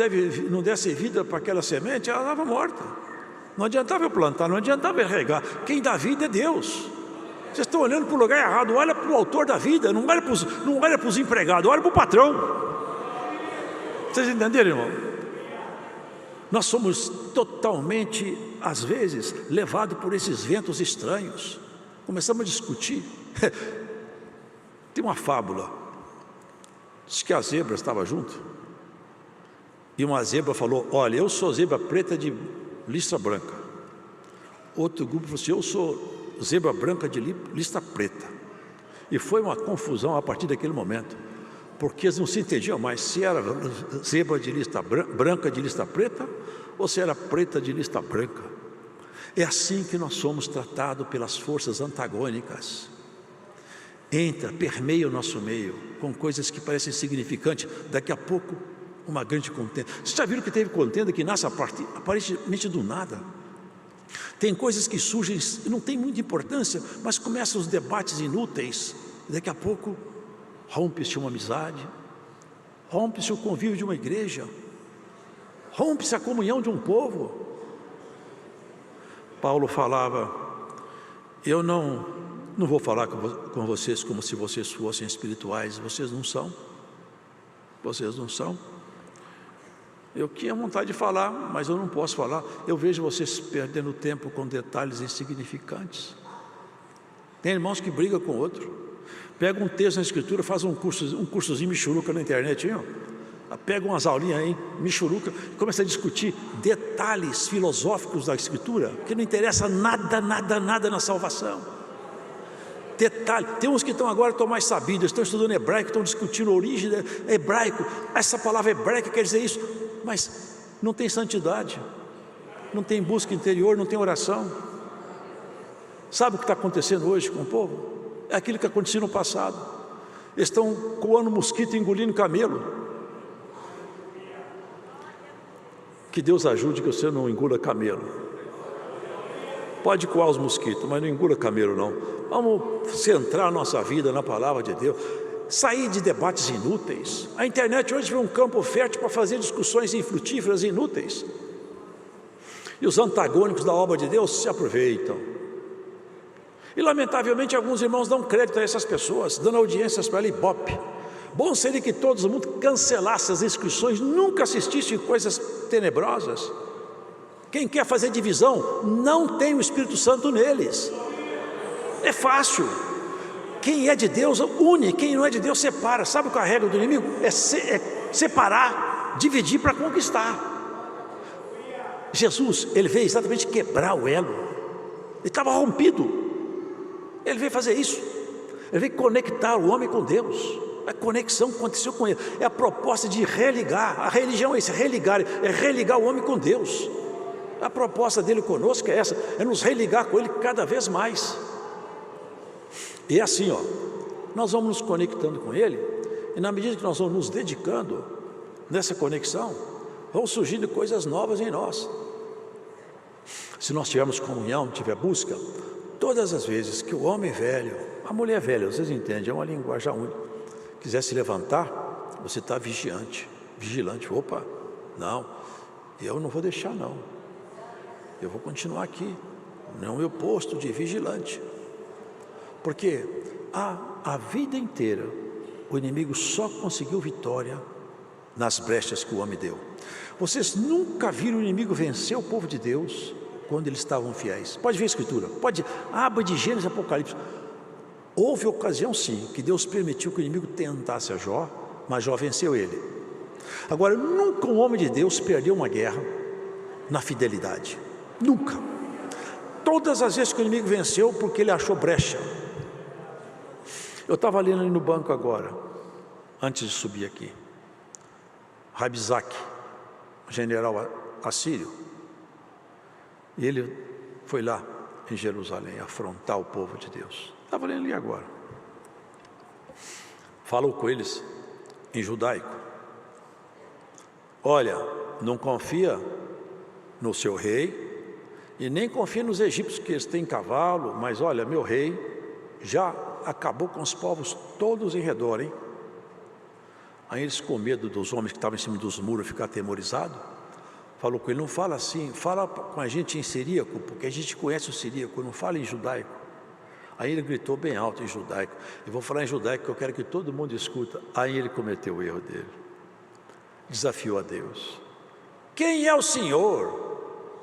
desse vida para aquela semente, ela estava morta. Não adiantava eu plantar, não adiantava eu regar. Quem dá vida é Deus. Vocês estão olhando para o lugar errado. Olha para o autor da vida, não olha para os empregados, olha para o patrão. Vocês entenderam, irmão? Nós somos totalmente, às vezes, levados por esses ventos estranhos. Começamos a discutir. Tem uma fábula, diz que a zebra estava junto, e uma zebra falou, olha, eu sou zebra preta de listra branca. Outro grupo falou assim, eu sou zebra branca de lista preta. E foi uma confusão a partir daquele momento, porque eles não se entendiam mais se era zebra de lista branca de lista preta ou se era preta de lista branca. É assim que nós somos tratados pelas forças antagônicas. Permeia o nosso meio com coisas que parecem insignificantes, daqui a pouco uma grande contenda. Vocês já viram que teve contenda que nasce aparentemente do nada? Tem coisas que surgem e não tem muita importância, mas começam os debates inúteis, e daqui a pouco rompe-se uma amizade, rompe-se o convívio de uma igreja, rompe-se a comunhão de um povo. Paulo falava, eu não vou falar com vocês como se vocês fossem espirituais, vocês não são. Eu tinha vontade de falar, mas eu não posso falar. Eu vejo vocês perdendo tempo com detalhes insignificantes. Tem irmãos que brigam com outro. Pega um texto na escritura, faz um cursozinho michuruca na internet, hein, ó. pega umas aulinhas aí, michuruca, e começa a discutir detalhes filosóficos da Escritura, que não interessa nada na salvação. Detalhe, tem uns que estão mais sabidos, estão estudando hebraico, estão discutindo a origem hebraico, essa palavra hebraica quer dizer isso, mas não tem santidade, não tem busca interior, não tem oração. Sabe o que está acontecendo hoje com o povo? É aquilo que aconteceu no passado. Eles estão coando mosquito e engolindo camelo. Que Deus ajude que você não engula camelo. Pode coar os mosquitos, mas não engula camelo não. Vamos centrar a nossa vida na palavra de Deus. Sair de debates inúteis. A internet hoje é um campo fértil para fazer discussões infrutíferas e inúteis. E os antagônicos da obra de Deus se aproveitam. E lamentavelmente alguns irmãos dão crédito a essas pessoas, dando audiências para ela, ibope. Bom seria que todo o mundo cancelasse as inscrições, nunca assistisse coisas tenebrosas. Quem quer fazer divisão, não tem o Espírito Santo neles. É fácil. Quem é de Deus, une. Quem não é de Deus, separa. Sabe qual é a regra do inimigo? É separar, dividir para conquistar. Jesus, ele veio exatamente quebrar o elo. Ele estava rompido. Ele veio fazer isso. Ele veio conectar o homem com Deus. A conexão aconteceu com ele. É a proposta de religar. A religião é isso, é religar o homem com Deus. A proposta dele conosco é essa, é nos religar com ele cada vez mais. E é assim, nós vamos nos conectando com ele, e na medida que nós vamos nos dedicando nessa conexão, vão surgindo coisas novas em nós. Se nós tivermos comunhão, tiver busca, todas as vezes que o homem velho, a mulher velha, vocês entendem, é uma linguagem única, quiser se levantar, você está vigilante. Opa, não, eu não vou deixar não, eu vou continuar aqui, no meu posto de vigilante, porque a vida inteira o inimigo só conseguiu vitória nas brechas que o homem deu. Vocês nunca viram o inimigo vencer o povo de Deus quando eles estavam fiéis. Pode ver a Escritura, abra de Gênesis e Apocalipse. Houve ocasião sim, que Deus permitiu que o inimigo tentasse a Jó, mas Jó venceu ele. Agora, nunca um homem de Deus perdeu uma guerra na fidelidade, nunca. Todas as vezes que o inimigo venceu, porque ele achou brecha. Eu estava lendo ali no banco agora, antes de subir aqui, Rabizak, general assírio, e ele foi lá em Jerusalém afrontar o povo de Deus. Estava lendo ali agora. Falou com eles em judaico. Olha, não confia no seu rei e nem confia nos egípcios, que eles têm cavalo, mas olha, meu rei já acabou com os povos todos em redor, hein? Aí eles, com medo dos homens que estavam em cima dos muros ficar atemorizados, falou com ele, não fala assim, fala com a gente em siríaco, porque a gente conhece o siríaco, não fala em judaico. Aí ele gritou bem alto em judaico, eu vou falar em judaico que eu quero que todo mundo escuta. Aí ele cometeu o erro dele, desafiou a Deus. Quem é o Senhor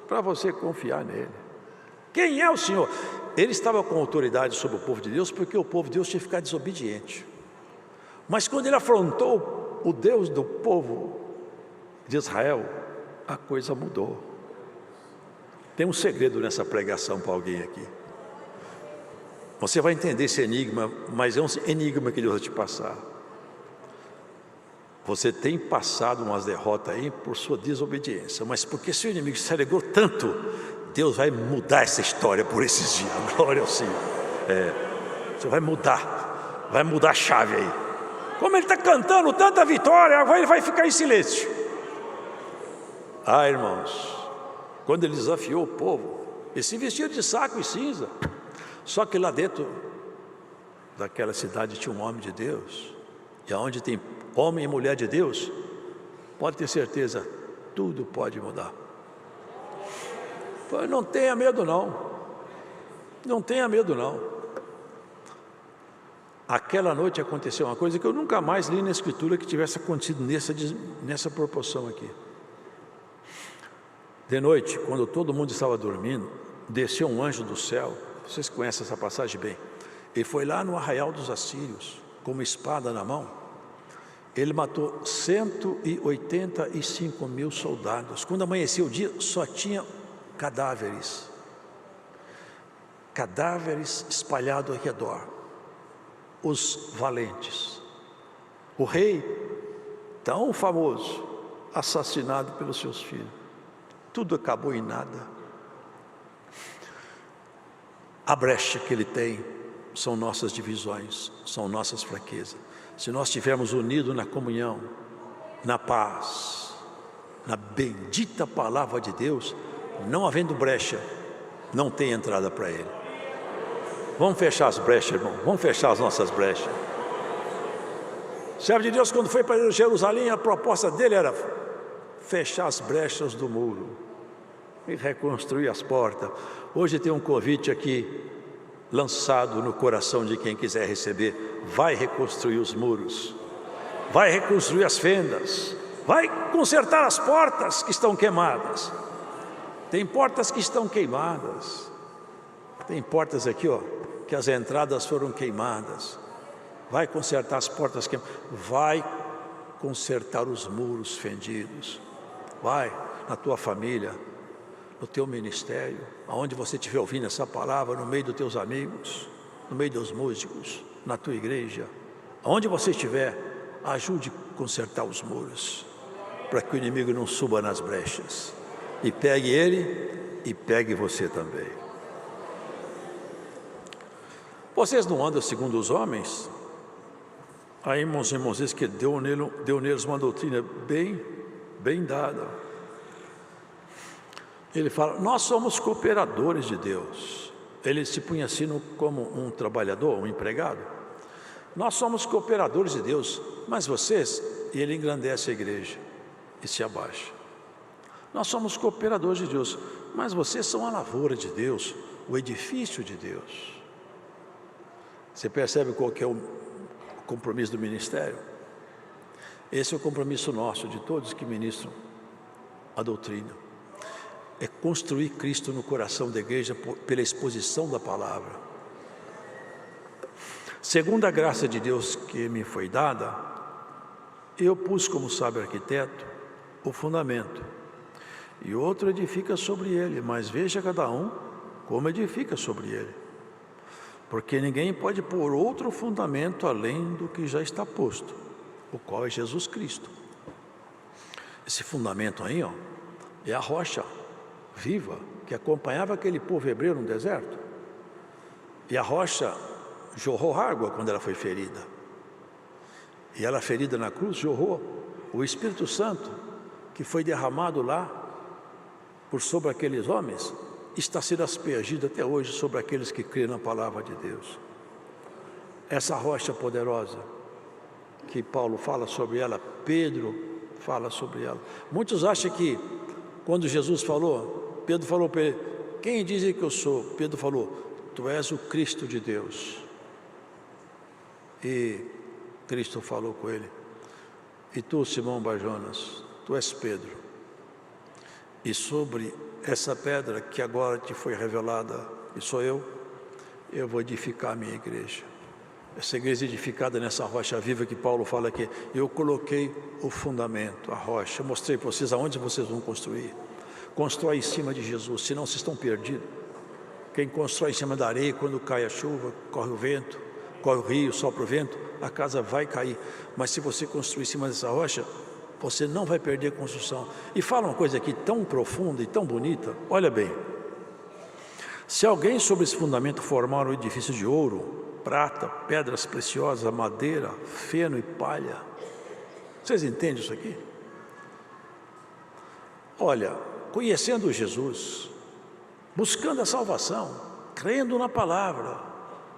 para você confiar nele? Quem é o Senhor? Ele estava com autoridade sobre o povo de Deus, porque o povo de Deus tinha que ficar desobediente. Mas quando ele afrontou o Deus do povo de Israel, a coisa mudou. Tem um segredo nessa pregação para alguém aqui. Você vai entender esse enigma, mas é um enigma que Deus vai te passar. Você tem passado umas derrotas aí por sua desobediência, mas porque seu inimigo se alegou tanto, Deus vai mudar essa história por esses dias. Glória ao Senhor. Você vai mudar a chave aí. Como ele está cantando tanta vitória, agora ele vai ficar em silêncio. Irmãos, quando ele desafiou o povo, ele se vestiu de saco e cinza. Só que lá dentro daquela cidade tinha um homem de Deus. E aonde tem homem e mulher de Deus, pode ter certeza, tudo pode mudar. Não tenha medo não. Não tenha medo não. Aquela noite aconteceu uma coisa que eu nunca mais li na Escritura que tivesse acontecido nessa proporção aqui. De noite, quando todo mundo estava dormindo, desceu um anjo do céu. Vocês conhecem essa passagem bem. Ele foi lá no arraial dos assírios, com uma espada na mão, Ele matou 185 mil soldados. Quando amanhecia o dia, só tinha cadáveres. Cadáveres espalhados ao redor. Os valentes. O rei, tão famoso, assassinado pelos seus filhos. Tudo acabou em nada. A brecha que ele tem são nossas divisões, são nossas fraquezas. Se nós estivermos unidos na comunhão, na paz, na bendita palavra de Deus, não havendo brecha, não tem entrada para Ele. Vamos fechar as brechas, irmão, vamos fechar as nossas brechas. O servo de Deus, quando foi para Jerusalém, a proposta dele era fechar as brechas do muro e reconstruir as portas. Hoje tem um convite aqui, lançado no coração de quem quiser receber. Vai reconstruir os muros, vai reconstruir as fendas, vai consertar as portas que estão queimadas. Tem portas que estão queimadas, tem portas aqui, ó, que as entradas foram queimadas. Vai consertar as portas queimadas, vai consertar os muros fendidos. Vai na tua família, no teu ministério, aonde você estiver ouvindo essa palavra, no meio dos teus amigos, no meio dos músicos, na tua igreja, aonde você estiver, ajude a consertar os muros, para que o inimigo não suba nas brechas, e pegue ele, e pegue você também. Vocês não andam segundo os homens? Aí, irmãos e irmãs, diz que deu neles uma doutrina bem dada. Ele fala, nós somos cooperadores de Deus. Ele se punha assim como um trabalhador, um empregado. Nós somos cooperadores de Deus, mas vocês, e ele engrandece a igreja e se abaixa. Nós somos cooperadores de Deus, mas vocês são a lavoura de Deus, o edifício de Deus. Você percebe qual que é o compromisso do ministério? Esse é o compromisso nosso, de todos que ministram a doutrina. É construir Cristo no coração da igreja pela exposição da palavra. Segundo a graça de Deus que me foi dada, eu pus como sábio arquiteto o fundamento, e outro edifica sobre ele, mas veja cada um como edifica sobre ele. Porque ninguém pode pôr outro fundamento além do que já está posto, o qual é Jesus Cristo. Esse fundamento aí, ó, é a rocha viva que acompanhava aquele povo hebreu no deserto. E a rocha jorrou água quando ela foi ferida. E ela ferida na cruz jorrou o Espírito Santo, que foi derramado lá por sobre aqueles homens, está sendo aspergido até hoje sobre aqueles que creem na palavra de Deus. Essa rocha poderosa que Paulo fala sobre ela, Pedro fala sobre ela. Muitos acham que quando Jesus falou, Pedro falou para ele, quem dizem que eu sou? Pedro falou, tu és o Cristo de Deus. E Cristo falou com ele, e tu, Simão Barjonas, tu és Pedro, e sobre essa pedra que agora te foi revelada, e sou eu vou edificar a minha igreja. Essa igreja edificada nessa rocha viva que Paulo fala aqui, eu coloquei o fundamento, a rocha, eu mostrei para vocês aonde vocês vão construir. Constrói em cima de Jesus, senão vocês estão perdidos. Quem constrói em cima da areia, quando cai a chuva, corre o vento, corre o rio, sopra o vento, a casa vai cair. Mas se você construir em cima dessa rocha, você não vai perder a construção. E fala uma coisa aqui tão profunda e tão bonita, olha bem. Se alguém sobre esse fundamento formar um edifício de ouro, prata, pedras preciosas, madeira, feno e palha. Vocês entendem isso aqui? Olha, conhecendo Jesus, buscando a salvação, crendo na palavra,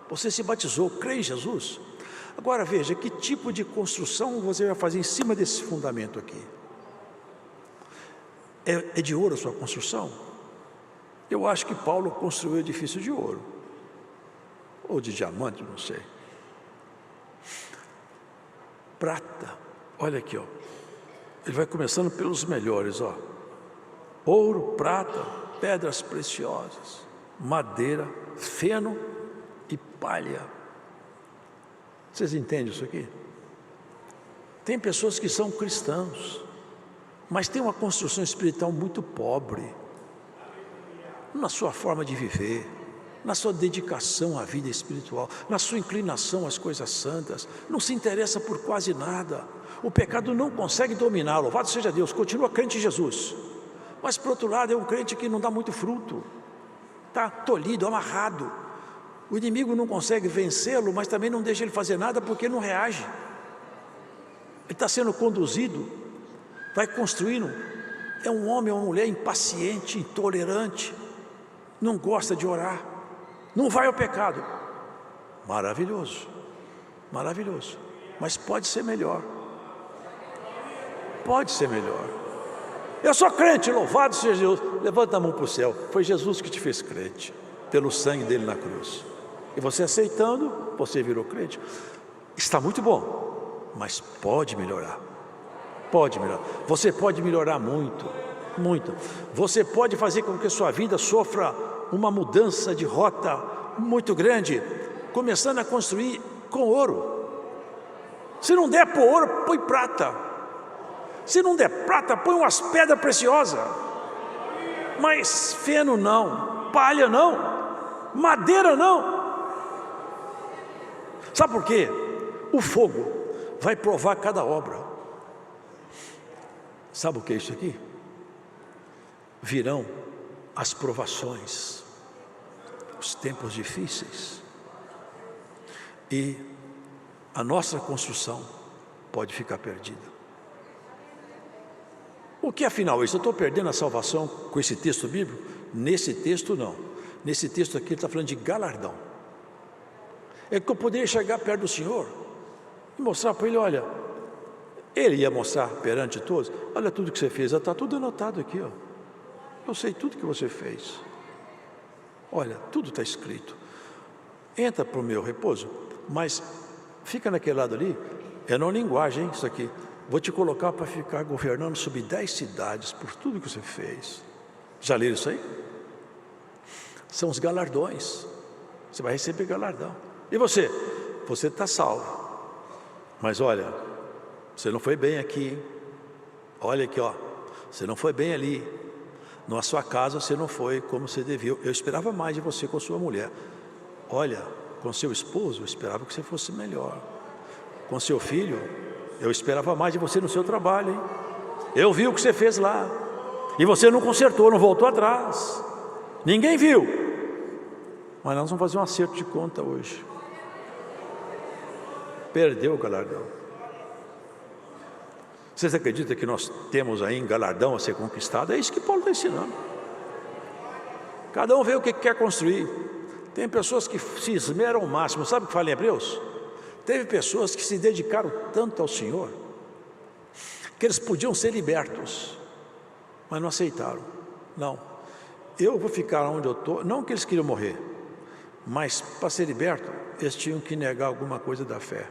você se batizou, crê em Jesus. Agora veja, que tipo de construção você vai fazer em cima desse fundamento aqui? É de ouro a sua construção? Eu acho que Paulo construiu o edifício de ouro, ou de diamante, não sei. Prata, olha aqui, ó. Ele vai começando pelos melhores, ó. Ouro, prata, pedras preciosas, madeira, feno e palha. Vocês entendem isso aqui? Tem pessoas que são cristãos, mas tem uma construção espiritual muito pobre, na sua forma de viver, na sua dedicação à vida espiritual, na sua inclinação às coisas santas, não se interessa por quase nada. O pecado não consegue dominá-lo. Louvado seja Deus, continua crente em Jesus, mas por outro lado é um crente que não dá muito fruto, está tolhido, amarrado. O inimigo não consegue vencê-lo, mas também não deixa ele fazer nada porque ele não reage. Ele está sendo conduzido, vai construindo. É um homem ou uma mulher impaciente, intolerante, não gosta de orar, não vai ao pecado. Maravilhoso, maravilhoso, mas pode ser melhor. Pode ser melhor. Eu sou crente, louvado seja Deus. Levanta a mão para o céu. Foi Jesus que te fez crente, pelo sangue dele na cruz. E você aceitando, você virou crente. Está muito bom, mas pode melhorar. Pode melhorar. Você pode melhorar muito, muito. Você pode fazer com que a sua vida sofra uma mudança de rota muito grande, começando a construir com ouro. Se não der por ouro, põe prata. Se não der prata, põe umas pedras preciosas. Mas feno não, palha não, madeira não. Sabe por quê? O fogo vai provar cada obra. Sabe o que é isso aqui? Virão as provações, os tempos difíceis, e a nossa construção pode ficar perdida. O que afinal é isso? Eu estou perdendo a salvação com esse texto bíblico? Nesse texto não. Nesse texto aqui ele está falando de galardão. É que eu poderia chegar perto do Senhor e mostrar para ele, olha, ele ia mostrar perante todos, olha tudo que você fez, está tudo anotado aqui, ó. Eu sei tudo que você fez. Olha, tudo está escrito. Entra para o meu repouso, mas fica naquele lado ali, é não linguagem, hein, isso aqui. Vou te colocar para ficar governando sobre 10 cidades, por tudo que você fez. Já leram isso aí? São os galardões. Você vai receber galardão. E você? Você está salvo. Mas olha, você não foi bem aqui, hein? Olha aqui, ó. Você não foi bem ali. Na sua casa você não foi como você devia. Eu esperava mais de você com a sua mulher. Olha, com seu esposo eu esperava que você fosse melhor. Com seu filho, eu esperava mais de você no seu trabalho, hein? Eu vi o que você fez lá. E você não consertou, não voltou atrás. Ninguém viu. Mas nós vamos fazer um acerto de conta hoje. Perdeu o galardão. Vocês acreditam que nós temos aí um galardão a ser conquistado? É isso que Paulo está ensinando. Cada um vê o que quer construir. Tem pessoas que se esmeram ao máximo. Sabe o que fala em Hebreus? Teve pessoas que se dedicaram tanto ao Senhor que eles podiam ser libertos, mas não aceitaram. Não, eu vou ficar onde eu estou. Não que eles queriam morrer, mas para ser liberto eles tinham que negar alguma coisa da fé.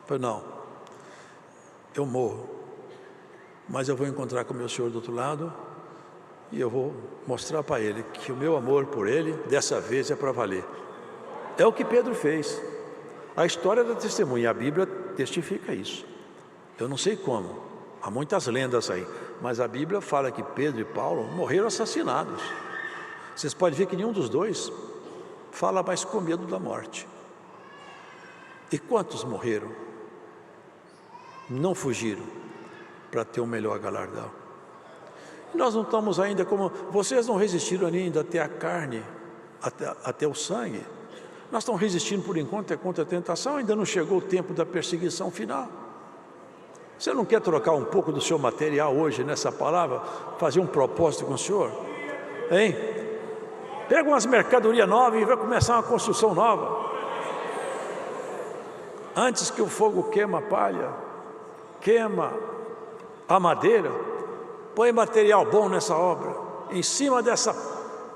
Eu falei, não, eu morro, mas eu vou encontrar com o meu Senhor do outro lado e eu vou mostrar para ele que o meu amor por ele dessa vez é para valer. É o que Pedro fez. A história da testemunha, a Bíblia testifica isso. Eu não sei como, há muitas lendas aí, mas a Bíblia fala que Pedro e Paulo morreram assassinados. Vocês podem ver que nenhum dos dois fala mais com medo da morte. E quantos morreram? Não fugiram para ter um melhor galardão. E nós não estamos ainda como... Vocês não resistiram ainda até a carne, até o sangue. Nós estamos resistindo por enquanto contra a tentação, ainda não chegou o tempo da perseguição final. Você não quer trocar um pouco do seu material hoje nessa palavra, fazer um propósito com o Senhor? Hein? Pega umas mercadorias novas e vai começar uma construção nova. Antes que o fogo queima a palha, queima a madeira, põe material bom nessa obra, em cima dessa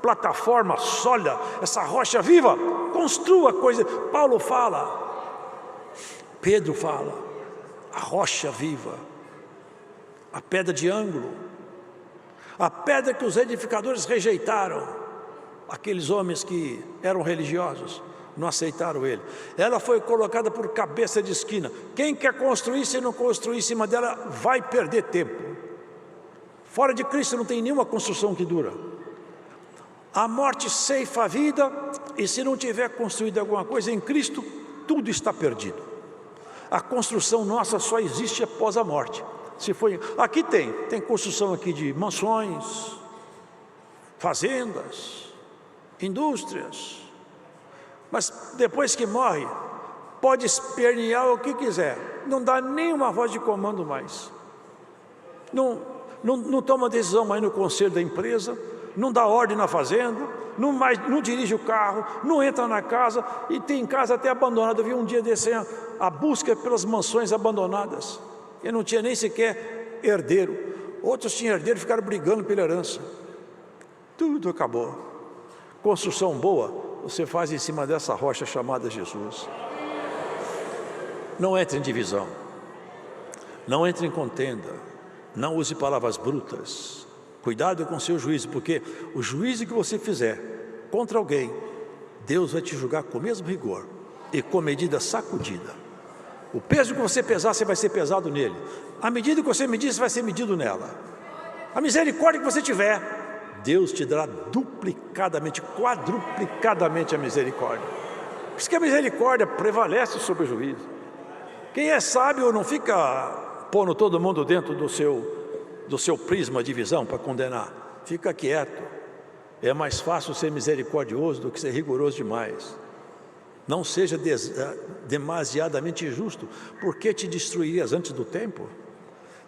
plataforma sólida, essa rocha viva, construa coisa. Paulo fala, Pedro fala, a rocha viva, a pedra de ângulo, a pedra que os edificadores rejeitaram, aqueles homens que eram religiosos. não aceitaram ele. Ela foi colocada por cabeça de esquina. Quem quer construir, se não construir em cima dela, vai perder tempo. Fora de Cristo não tem nenhuma construção que dura. A morte ceifa a vida, e se não tiver construído alguma coisa em Cristo, tudo está perdido. A construção nossa só existe após a morte. Se foi, aqui tem construção aqui de mansões, fazendas, indústrias, mas depois que morre, pode espernear o que quiser, não dá nenhuma voz de comando mais, não toma decisão mais no conselho da empresa, não dá ordem na fazenda, não dirige o carro, não entra na casa, e tem casa até abandonada. Eu vi um dia desse a busca pelas mansões abandonadas, e não tinha nem sequer herdeiro, outros tinham herdeiro e ficaram brigando pela herança. Tudo acabou. Construção boa você faz em cima dessa rocha chamada Jesus. Não entre em divisão, não entre em contenda, não use palavras brutas. Cuidado com o seu juízo, porque o juízo que você fizer contra alguém, Deus vai te julgar com o mesmo rigor e com medida sacudida. O peso que você pesar, você vai ser pesado nele. A medida que você medir, você vai ser medido nela. A misericórdia que você tiver, Deus te dará duplicadamente, quadruplicadamente a misericórdia. Por isso que a misericórdia prevalece sobre o juízo. Quem é sábio não fica pondo todo mundo dentro do seu prisma de visão para condenar. Fica quieto. É mais fácil ser misericordioso do que ser rigoroso demais. Não seja demasiadamente injusto, porque te destruirias antes do tempo.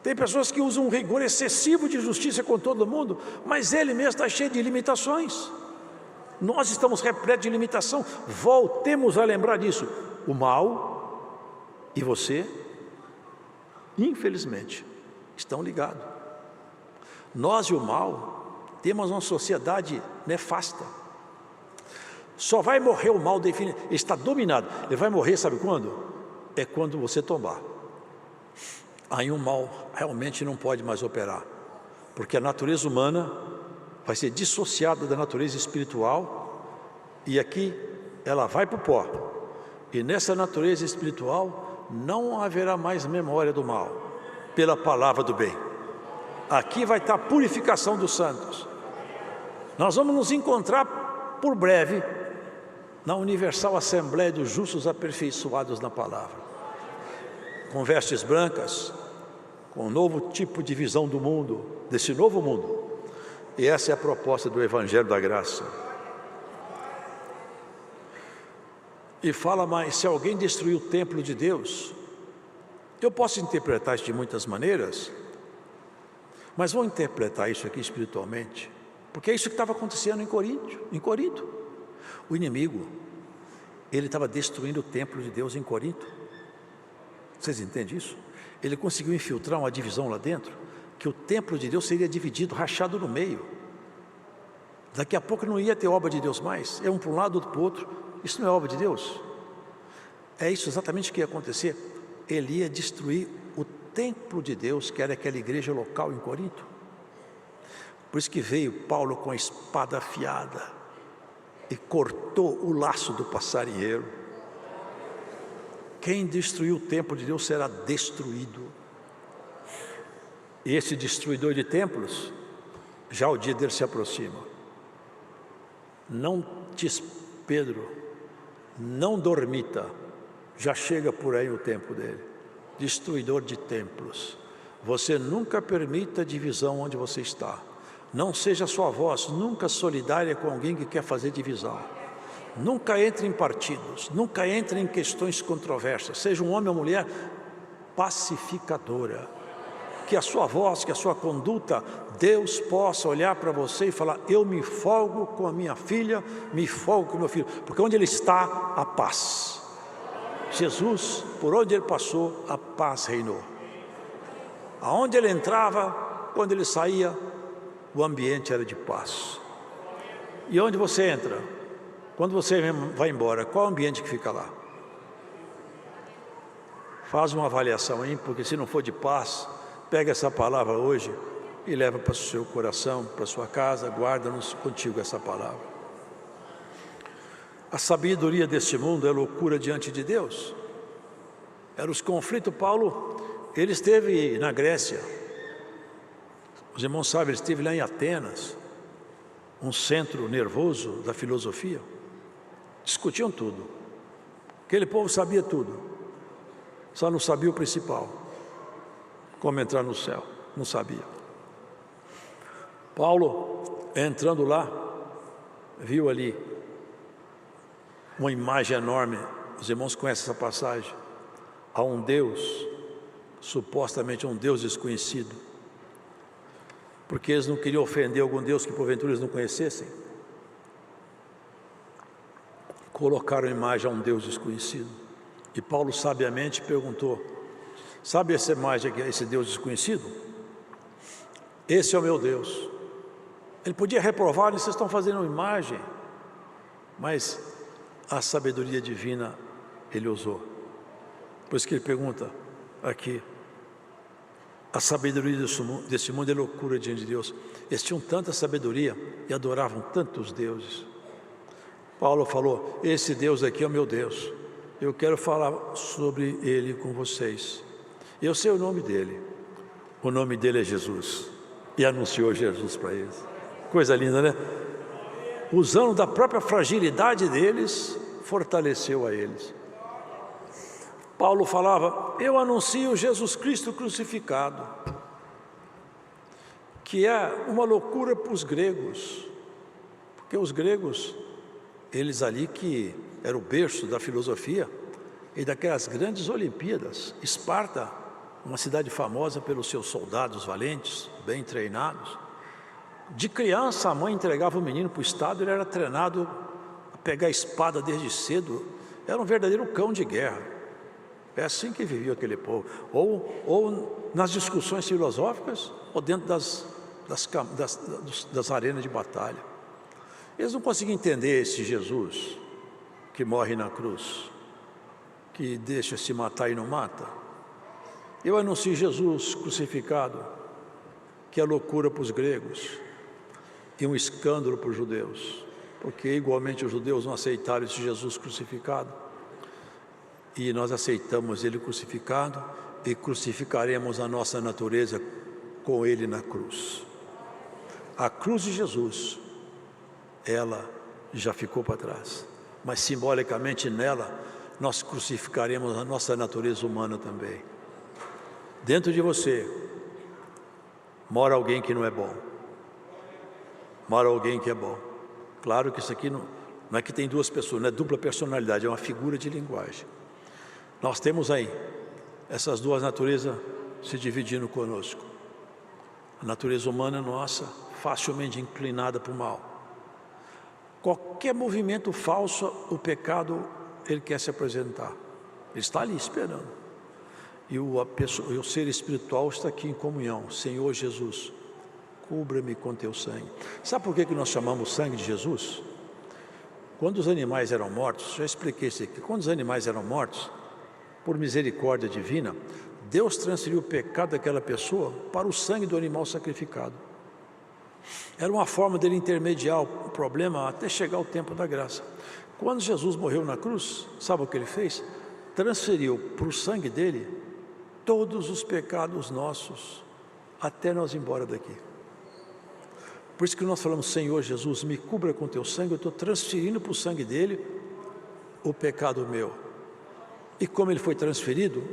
Tem pessoas que usam um rigor excessivo de justiça com todo mundo, mas ele mesmo está cheio de limitações. Nós estamos repletos de limitação. Voltemos a lembrar disso. O mal e você, infelizmente, estão ligados. Nós e o mal temos uma sociedade nefasta. Só vai morrer o mal definido, está dominado. Ele vai morrer, sabe quando? É quando você tomar. Aí o mal realmente não pode mais operar, porque a natureza humana vai ser dissociada da natureza espiritual, e aqui ela vai para o pó. E nessa natureza espiritual não haverá mais memória do mal, pela palavra do bem. Aqui vai estar a purificação dos santos. Nós vamos nos encontrar por breve na Universal Assembleia dos Justos Aperfeiçoados na Palavra, com vestes brancas, com um novo tipo de visão do mundo, desse novo mundo. E essa é a proposta do Evangelho da Graça. E fala mais: se alguém destruir o templo de Deus, eu posso interpretar isso de muitas maneiras, mas vou interpretar isso aqui espiritualmente, porque é isso que estava acontecendo em Corinto. O inimigo, ele estava destruindo o templo de Deus em Corinto. Vocês entendem isso? Ele conseguiu infiltrar uma divisão lá dentro, que o templo de Deus seria dividido, rachado no meio. Daqui a pouco não ia ter obra de Deus mais, é um para um lado, outro para o outro. Isso não é obra de Deus? É isso exatamente o que ia acontecer. Ele ia destruir o templo de Deus, que era aquela igreja local em Corinto. Por isso que veio Paulo com a espada afiada e cortou o laço do passarinheiro. Quem destruiu o templo de Deus será destruído. E esse destruidor de templos, já o dia dele se aproxima. Não Pedro, não dormita, já chega por aí o tempo dele. Destruidor de templos. Você nunca permita divisão onde você está. Não seja sua voz nunca solidária com alguém que quer fazer divisão. Nunca entre em partidos, nunca entre em questões controversas. Seja um homem ou mulher pacificadora. Que a sua voz, que a sua conduta, Deus possa olhar para você e falar: eu me folgo com a minha filha, me folgo com o meu filho, porque onde ele está, a paz. Jesus, por onde ele passou, a paz reinou. Aonde ele entrava, quando ele saía, o ambiente era de paz. E onde você entra, quando você vai embora, qual o ambiente que fica lá? Faz uma avaliação aí, porque se não for de paz, pega essa palavra hoje e leva para o seu coração, para a sua casa, guarda-nos contigo essa palavra. A sabedoria deste mundo é loucura diante de Deus. Eram os conflitos. Paulo, ele esteve na Grécia. Os irmãos sabem, ele esteve lá em Atenas, um centro nervoso da filosofia. Discutiam tudo. Aquele povo sabia tudo, só não sabia o principal: como entrar no céu. Não sabia. Paulo, entrando lá, viu ali uma imagem enorme. Os irmãos conhecem essa passagem. Há um Deus, supostamente um Deus desconhecido, porque eles não queriam ofender algum Deus que porventura eles não conhecessem. Colocaram a imagem a um Deus desconhecido. E Paulo sabiamente perguntou: sabe essa imagem aqui, esse Deus desconhecido? Esse é o meu Deus. Ele podia reprovar: vocês estão fazendo uma imagem, mas a sabedoria divina ele usou. Por isso que ele pergunta aqui: a sabedoria desse mundo é loucura diante de Deus. Eles tinham tanta sabedoria e adoravam tantos deuses. Paulo falou: esse Deus aqui é o meu Deus, eu quero falar sobre ele com vocês. Eu sei o nome dele é Jesus. E anunciou Jesus para eles. Coisa linda, né? Usando da própria fragilidade deles, fortaleceu a eles. Paulo falava: eu anuncio Jesus Cristo crucificado, que é uma loucura para os gregos, porque os gregos, eles ali que era o berço da filosofia e daquelas grandes Olimpíadas. Esparta, uma cidade famosa pelos seus soldados valentes, bem treinados. De criança, a mãe entregava o menino para o estado, ele era treinado a pegar a espada desde cedo. Era um verdadeiro cão de guerra. É assim que vivia aquele povo. Ou nas discussões filosóficas, ou dentro das arenas de batalha. Eles não conseguiam entender esse Jesus que morre na cruz, que deixa se matar e não mata. Eu anuncio Jesus crucificado, que é loucura para os gregos e um escândalo para os judeus, porque igualmente os judeus não aceitaram esse Jesus crucificado, e nós aceitamos ele crucificado e crucificaremos a nossa natureza com ele na cruz. A cruz de Jesus, ela já ficou para trás, mas simbolicamente nela nós crucificaremos a nossa natureza humana também. Dentro de você mora alguém que não é bom, mora alguém que é bom. Claro que isso aqui não é que tem duas pessoas, não é dupla personalidade, é uma figura de linguagem. Nós temos aí essas duas naturezas se dividindo conosco. A natureza humana nossa, facilmente inclinada para o mal. Qualquer movimento falso, o pecado, ele quer se apresentar. Ele está ali esperando. E o ser espiritual está aqui em comunhão. Senhor Jesus, cubra-me com teu sangue. Sabe por que nós chamamos sangue de Jesus? Quando os animais eram mortos, já expliquei isso aqui, quando os animais eram mortos, por misericórdia divina, Deus transferiu o pecado daquela pessoa para o sangue do animal sacrificado. Era uma forma dele intermediar o problema até chegar o tempo da graça. Quando Jesus morreu na cruz, sabe o que ele fez? Transferiu para o sangue dele todos os pecados nossos, até nós ir embora daqui. Por isso que nós falamos: Senhor Jesus, me cubra com teu sangue. Eu estou transferindo para o sangue dele o pecado meu. E como ele foi transferido,